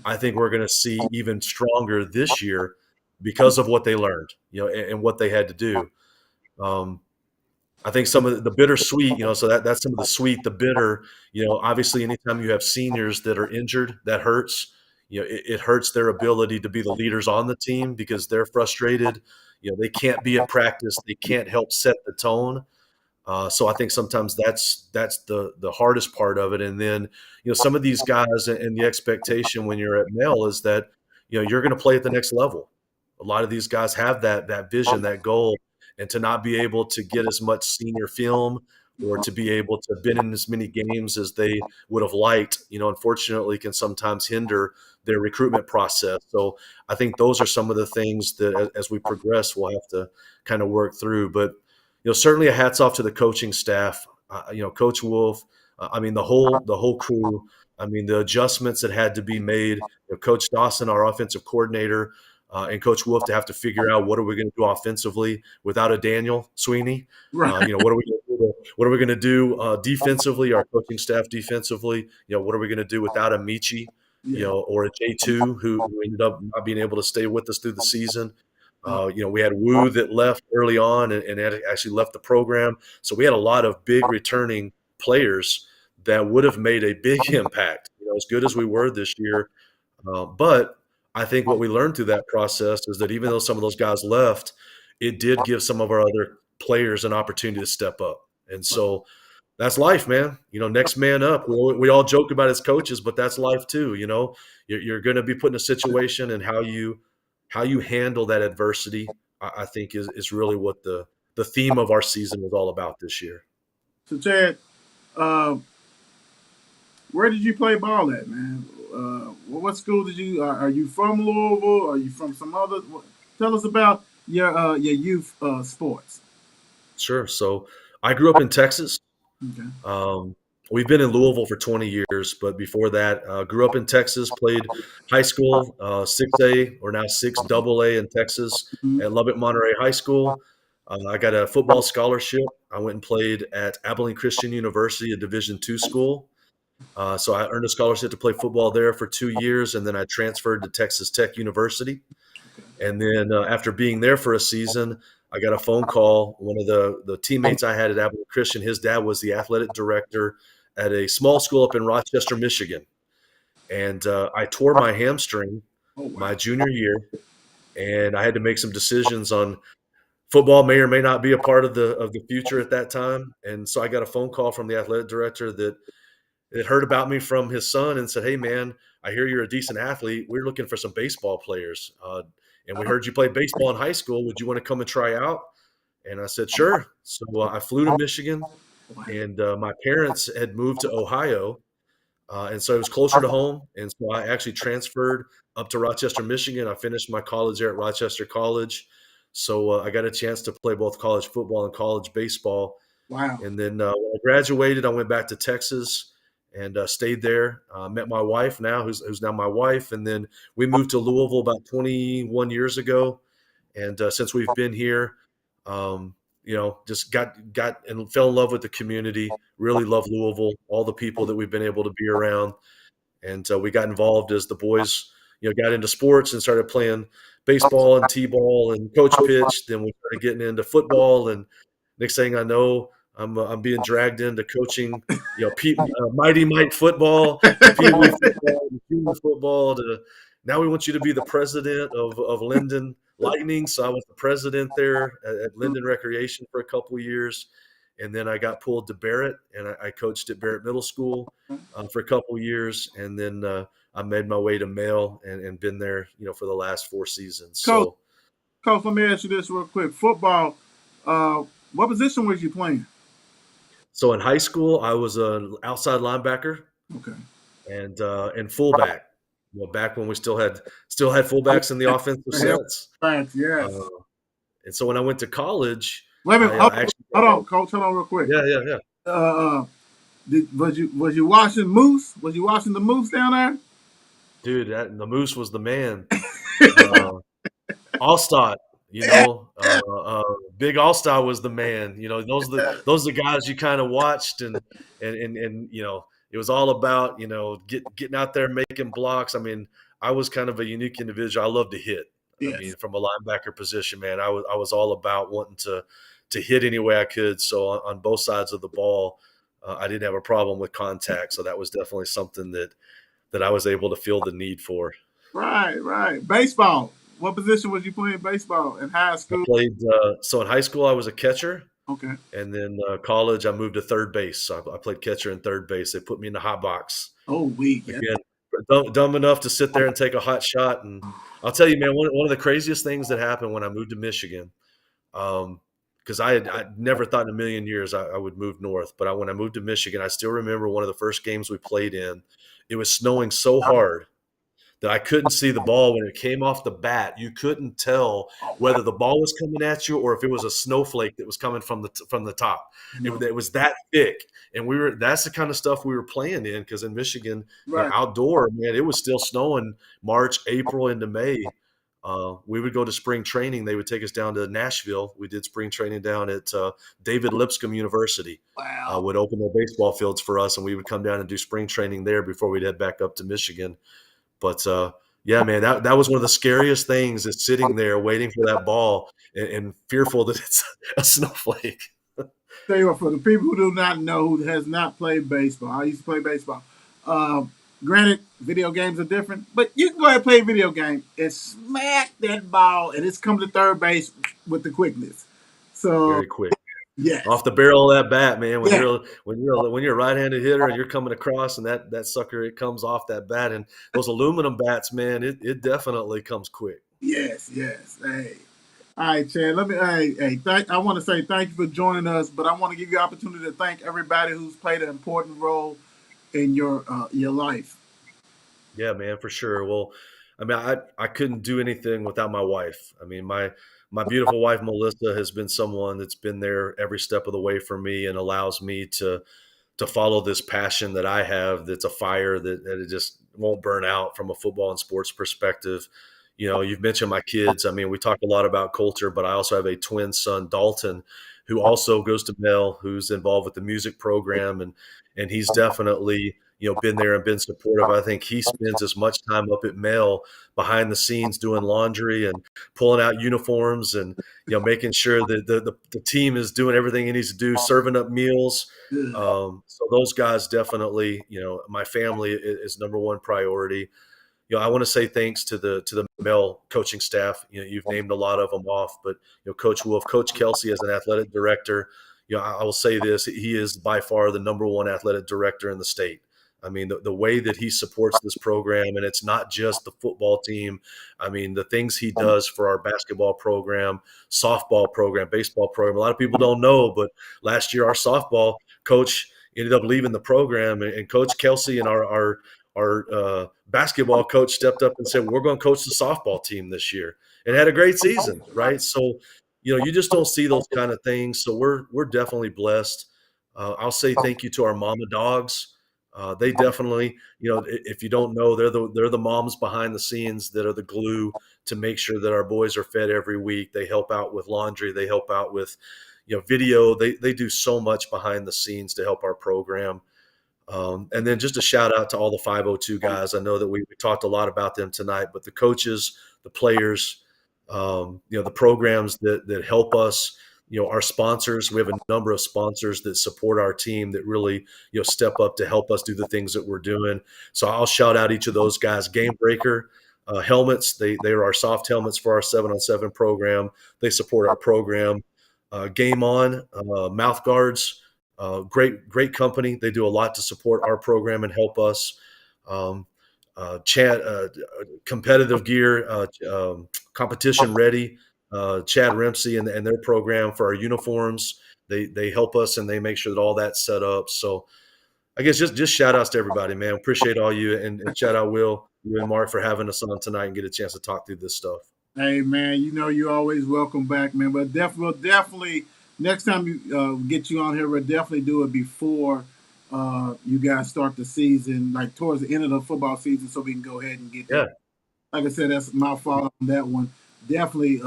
I think we're going to see even stronger this year because of what they learned, and what they had to do. I think some of the bittersweet, so that's some of the sweet, the bitter, obviously anytime you have seniors that are injured, that hurts. It hurts their ability to be the leaders on the team because they're frustrated. They can't be at practice. They can't help set the tone. So I think sometimes that's the hardest part of it. And then, some of these guys, and the expectation when you're at Male is that, you're going to play at the next level. A lot of these guys have that vision, that goal, and to not be able to get as much senior film or to be able to been in as many games as they would have liked, unfortunately can sometimes hinder their recruitment process. So I think those are some of the things that as we progress, we'll have to kind of work through. But, certainly a hats off to the coaching staff, Coach Wolf, the whole crew. The adjustments that had to be made, Coach Dawson, our offensive coordinator, and Coach Wolf to have to figure out what are we going to do offensively without a Daniel Sweeney. Right. What are we going to do? What are we going to do defensively? Our coaching staff defensively. What are we going to do without a Michi? Or a J2 who ended up not being able to stay with us through the season. We had Wu that left early on and had actually left the program. So we had a lot of big returning players that would have made a big impact. As good as we were this year, but I think what we learned through that process is that even though some of those guys left, it did give some of our other players an opportunity to step up. And so that's life, man. Next man up. We all joke about as coaches, but that's life too. You're going to be put in a situation, and how you handle that adversity, I think is really what the theme of our season was all about this year. So, Chad, where did you play ball at, man? What school did you? Are you from Louisville? Are you from some other? Tell us about your youth sports. Sure. So I grew up in Texas. Okay. We've been in Louisville for 20 years, but before that, grew up in Texas, played high school, 6A or now 6AA in Texas at Lubbock Monterey High School. I got a football scholarship. I went and played at Abilene Christian University, a Division II school. So I earned a scholarship to play football there for 2 years, and then I transferred to Texas Tech University. And then after being there for a season, I got a phone call. One of the teammates I had at Abilene Christian, his dad was the athletic director at a small school up in Rochester, Michigan. And I tore my hamstring my junior year, and I had to make some decisions on football may or may not be a part of the future at that time. And so I got a phone call from the athletic director that heard about me from his son and said, "Hey, man, I hear you're a decent athlete. We're looking for some baseball players. And we heard you played baseball in high school. Would you want to come and try out?" And I said, "Sure." So I flew to Michigan, and my parents had moved to Ohio. And so it was closer to home. And so I actually transferred up to Rochester, Michigan. I finished my college there at Rochester College. So I got a chance to play both college football and college baseball. Wow. And then when I graduated, I went back to Texas and stayed there. Met my wife now, who's now my wife. And then we moved to Louisville about 21 years ago. And since we've been here, just got and fell in love with the community. Really love Louisville, all the people that we've been able to be around. And we got involved as the boys, got into sports and started playing baseball and t-ball and coach pitch. Then we started getting into football, and next thing I know, I'm being dragged into coaching, Mighty Mike football to Pee Wee football to junior football to now we want you to be the president of Linden Lightning. So I was the president there at Linden Recreation for a couple of years. And then I got pulled to Barrett, and I coached at Barrett Middle School for a couple of years. And then I made my way to Male and been there, for the last 4 seasons. Coach, So, Coach, let me ask you this real quick. Football, what position was you playing? so in high school, I was an outside linebacker Okay. and fullback. Back when we still had fullbacks in the offensive sense. Thanks, yes. And so when I went to college, Wait a minute, I actually hold on, Coach, hold on real quick. yeah. Was you watching Moose? Was you watching the Moose down there? Dude, the Moose was the man. Allstott, Big Allstott was the man. Those are the guys you kind of watched, and it was all about getting out there making blocks. I mean, I was kind of a unique individual. I love to hit. Yes. I mean, from a linebacker position, man, I was all about wanting to hit any way I could. So on both sides of the ball, I didn't have a problem with contact. So that was definitely something that I was able to feel the need for. Right. Baseball. What position was you playing baseball in high school? I played so in high school I was a catcher. Okay. And then college I moved to third base. So I played catcher and third base. They put me in the hot box. Oh, weak. Again, dumb enough to sit there and take a hot shot. And I'll tell you, man, one of the craziest things that happened when I moved to Michigan, because I never thought in a million years I would move north. But when I moved to Michigan, I still remember one of the first games we played in. It was snowing so hard that I couldn't see the ball when it came off the bat. You couldn't tell whether the ball was coming at you or if it was a snowflake that was coming from the top. It was that thick, and that's the kind of stuff we were playing in, because in Michigan, outdoor, man, it was still snowing March, April into May. We would go to spring training. They would take us down to Nashville. We did spring training down at David Lipscomb University. Wow. Would open their baseball fields for us, and we would come down and do spring training there before we'd head back up to Michigan. But yeah, man, that was one of the scariest things, is sitting there waiting for that ball and fearful that it's a snowflake. Tell you what, for the people who do not know, who has not played baseball, I used to play baseball. Granted, video games are different, but you can go ahead and play a video game and smack that ball, and it's come to third base with the quickness. So very quick. Yes. Off the barrel of that bat, man. When you're a right-handed hitter and you're coming across, and that sucker, it comes off that bat, and those aluminum bats, man, it definitely comes quick. Yes. Hey. All right, Chad. I want to say thank you for joining us, but I want to give you the opportunity to thank everybody who's played an important role in your life. Yeah, man, for sure. Well, I mean, I couldn't do anything without my wife. I mean, my beautiful wife, Melissa, has been someone that's been there every step of the way for me and allows me to follow this passion that I have. That's a fire that it just won't burn out from a football and sports perspective. You've mentioned my kids. I mean, we talk a lot about culture, but I also have a twin son, Dalton, who also goes to Mel, who's involved with the music program, and he's definitely been there and been supportive. I think he spends as much time up at Mel behind the scenes doing laundry and pulling out uniforms and making sure that the team is doing everything it needs to do, serving up meals. So those guys definitely, my family is number one priority. I want to say thanks to the Mel coaching staff. You've named a lot of them off, but Coach Wolf, Coach Kelsey as an athletic director. I will say this: he is by far the number one athletic director in the state. I mean, the way that he supports this program, and it's not just the football team. I mean, the things he does for our basketball program, softball program, baseball program. A lot of people don't know, but last year our softball coach ended up leaving the program, and Coach Kelsey and our basketball coach stepped up and said, "We're going to coach the softball team this year." and had a great season, right? So, you just don't see those kind of things. So we're definitely blessed. I'll say thank you to our mama dogs. They definitely, if you don't know, they're the moms behind the scenes that are the glue to make sure that our boys are fed every week. They help out with laundry. They help out with, video. They do so much behind the scenes to help our program. And then just a shout out to all the 502 guys. I know that we talked a lot about them tonight, but the coaches, the players, the programs that help us, our sponsors. We have a number of sponsors that support our team that really, step up to help us do the things that we're doing. So I'll shout out each of those guys. Game Breaker helmets. They are our soft helmets for our 7-on-7 program. They support our program. Game On mouth guards. Great company. They do a lot to support our program and help us. Chad, competitive gear, competition ready. Chad Rempsey and their program for our uniforms. They help us and they make sure that all that's set up. So I guess just shout outs to everybody, man. Appreciate all you and shout out Will, you and Mark for having us on tonight and get a chance to talk through this stuff. Hey man, you're always welcome back, man. But definitely next time you get you on here, we'll definitely do it before you guys start the season, like towards the end of the football season, so we can go ahead and get Yeah. that. Like I said, that's my fault on that one. Definitely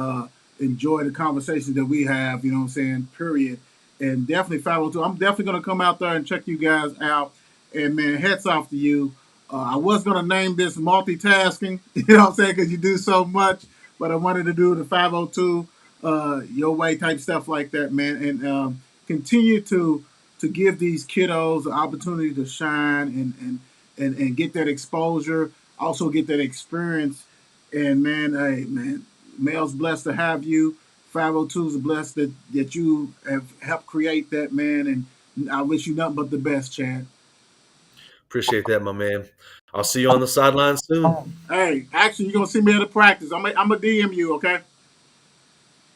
enjoy the conversations that we have. You know what I'm saying? Period. And definitely 502. I'm definitely gonna come out there and check you guys out. And man, hats off to you. I was gonna name this multitasking. You know what I'm saying? Because you do so much, but I wanted to do the 502 your way type stuff like that, man. And continue to give these kiddos the opportunity to shine and get that exposure, also get that experience. And man, hey man, Mel's blessed to have you. 502 is blessed that you have helped create that, man. And I wish you nothing but the best, Chad. Appreciate that, my man. I'll see you on the sideline soon. Hey, actually, you're gonna see me at the practice. I'm a DM you, okay?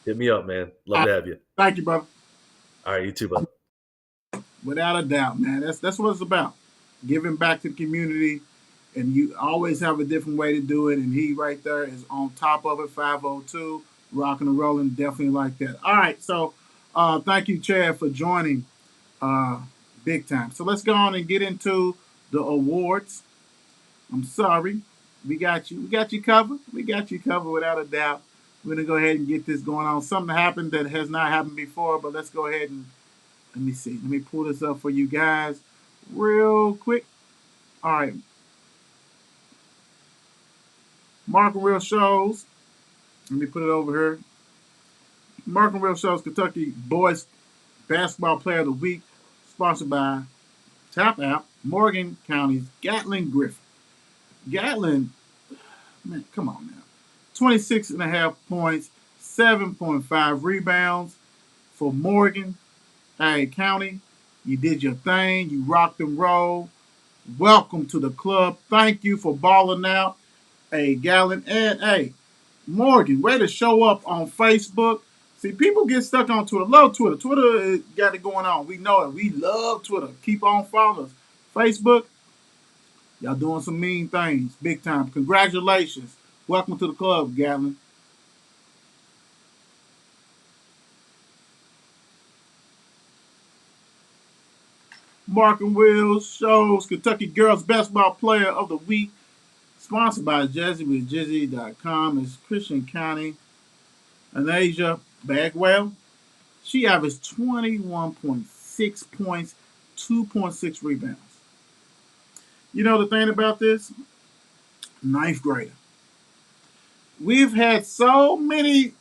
Hit me up, man. Love to have you. Thank you, brother. All right, you too, bud. Without a doubt, man. That's what it's about. Giving back to the community, and you always have a different way to do it. And he right there is on top of it. 502, rocking and rolling, definitely like that. All right, so thank you, Chad, for joining. Uh, Big time. So let's go on and get into the awards. I'm sorry, we got you. We got you covered. We got you covered without a doubt. We're gonna go ahead and get this going on. Something happened that has not happened before, but let's go ahead and let me see. Let me pull this up for you guys real quick. All right. Mark and Real shows. Let me put it over here. Mark and Real shows Kentucky Boys Basketball Player of the Week, sponsored by Tap App, Morgan County's Gatlin Griffin. Gatlin, man, come on now. 26 and a half points, 7.5 rebounds for Morgan. Hey, County, you did your thing. You rocked and rolled. Welcome to the club. Thank you for balling out. Hey, Gallon. And hey, Morgan, way to show up on Facebook. See, people get stuck on Twitter. Love Twitter. Twitter got it going on. We know it. We love Twitter. Keep on following us. Facebook, y'all doing some mean things. Big time. Congratulations. Welcome to the club, Gallon. Mark and Will shows Kentucky Girls Basketball Player of the Week, sponsored by Jizzy with Jizzy.com. It's Christian County and Asia Bagwell. She averaged 21.6 points, 2.6 rebounds. You know the thing about this? Ninth grader. We've had so many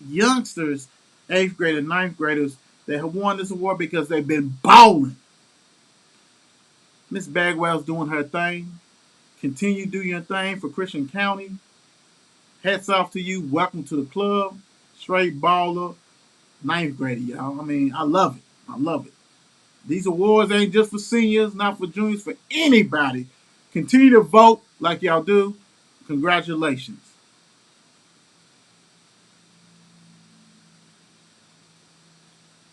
youngsters, eighth graders, ninth graders, that have won this award because they've been balling. Miss Bagwell's doing her thing. Continue to do your thing for Christian County. Hats off to you. Welcome to the club. Straight baller. Ninth grader, y'all. I mean, I love it. I love it. These awards ain't just for seniors, not for juniors, for anybody. Continue to vote like y'all do. Congratulations.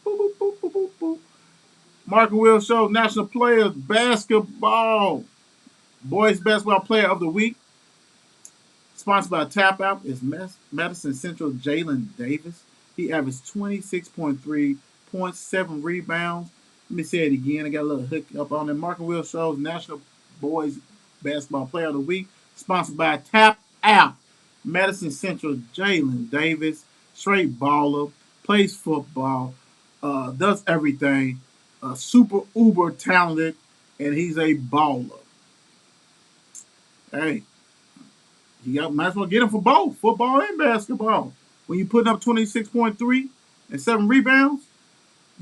Boop, boop, boop, boop, boop, boop. Mark and Will Show National Players Basketball. Boys Basketball Player of the Week. Sponsored by Tap Out is Madison Central Jalen Davis. He averaged 26.3 points, 7 rebounds. Let me say it again. I got a little hook up on it. Mark and Will Show's National Boys Basketball Player of the Week. Sponsored by Tap Out. Madison Central Jalen Davis. Straight baller. Plays football. Does everything. Super uber talented. And he's a baller. Hey. Might as well get him for both, football and basketball. When you're putting up 26.3 and 7 rebounds,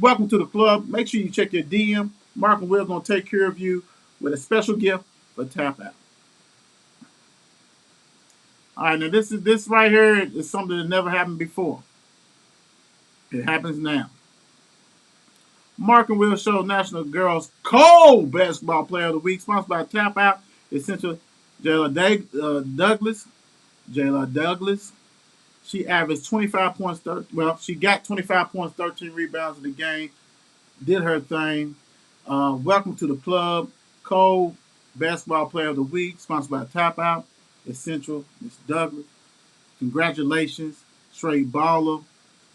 welcome to the club. Make sure you check your DM. Mark and Will going to take care of you with a special gift for Tap Out. All right, now this right here is something that never happened before. It happens now. Mark and Will Show National Girls Co-Basketball Player of the Week, sponsored by Tap Out, Essential Jayla Douglas. She averaged 25 points. She got 25 points, 13 rebounds in the game. Did her thing. Welcome to the club. Cole Basketball Player of the Week, sponsored by Tap Out, Essential, Miss Douglas. Congratulations. Straight baller.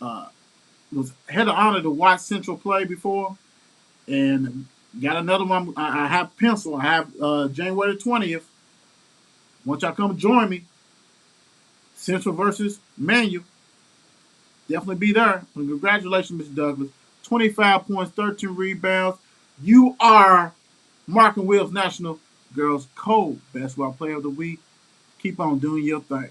Had the honor to watch Central play before. And got another one. I have pencil. I have January 20th. Once y'all come join me, Central versus Manual. Definitely be there. And congratulations, Miss Douglas. 25 points, 13 rebounds. You are Mark and Will's National Girls Co-Basketball Player of the Week. Keep on doing your thing.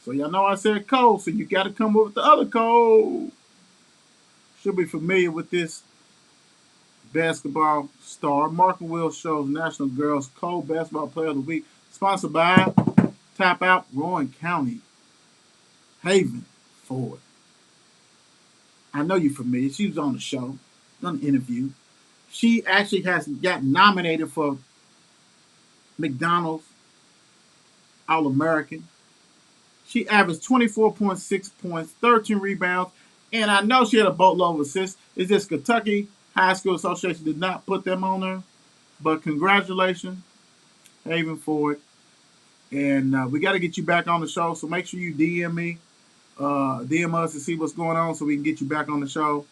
So y'all know I said code, so you got to come up with the other code. Should be familiar with this basketball star. Mark and Will Show's National Girls Co-Basketball Player of the Week, sponsored by Tap Out, Rowan County, Haven, Ford. I know you're familiar. She was on the show, done an interview. She actually got nominated for McDonald's All-American. She averaged 24.6 points, 13 rebounds, and I know she had a boatload of assists. It's just Kentucky High School Association did not put them on there, but congratulations, Haven, for it. And we got to get you back on the show, so make sure you DM me, DM us to see what's going on so we can get you back on the show.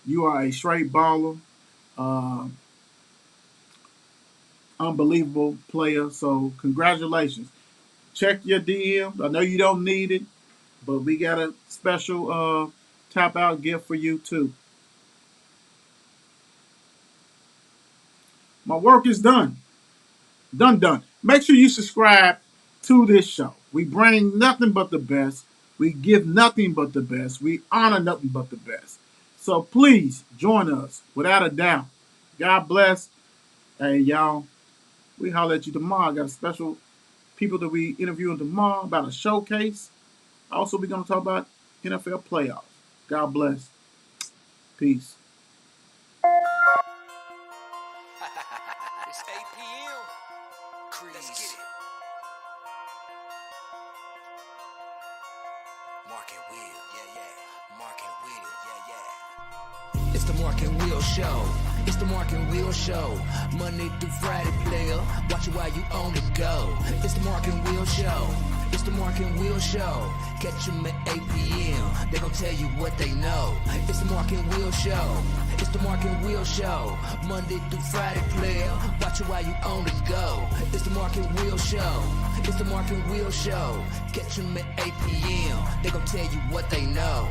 You are a straight baller, unbelievable player, so congratulations. Check your DM. I know you don't need it, but we got a special Tap Out gift for you too. My work is done. Done. Make sure you subscribe to this show. We bring nothing but the best. We give nothing but the best. We honor nothing but the best. So please join us without a doubt. God bless. Hey, y'all. We holler at you tomorrow. I got a special people that we interviewing tomorrow about a showcase. Also, we're going to talk about NFL playoffs. God bless. Peace. It's 8 p.m. Crease. Let's get it. Mark and Will, yeah. Mark and Will, yeah. It's the Mark and Will Show. It's the Mark and Will Show. Monday through Friday, player. Watch it while you on the go. It's the Mark and Will Show. It's the Mark and Will Show. Catch them at 8 p.m. They gon' tell you what they know. It's the Mark and Will Show. It's the Mark and Will Show. Monday through Friday, player. Watch it while you on the go. It's the Mark and Will Show. It's the Mark and Will Show. Catch them at 8 p.m. They gon' tell you what they know.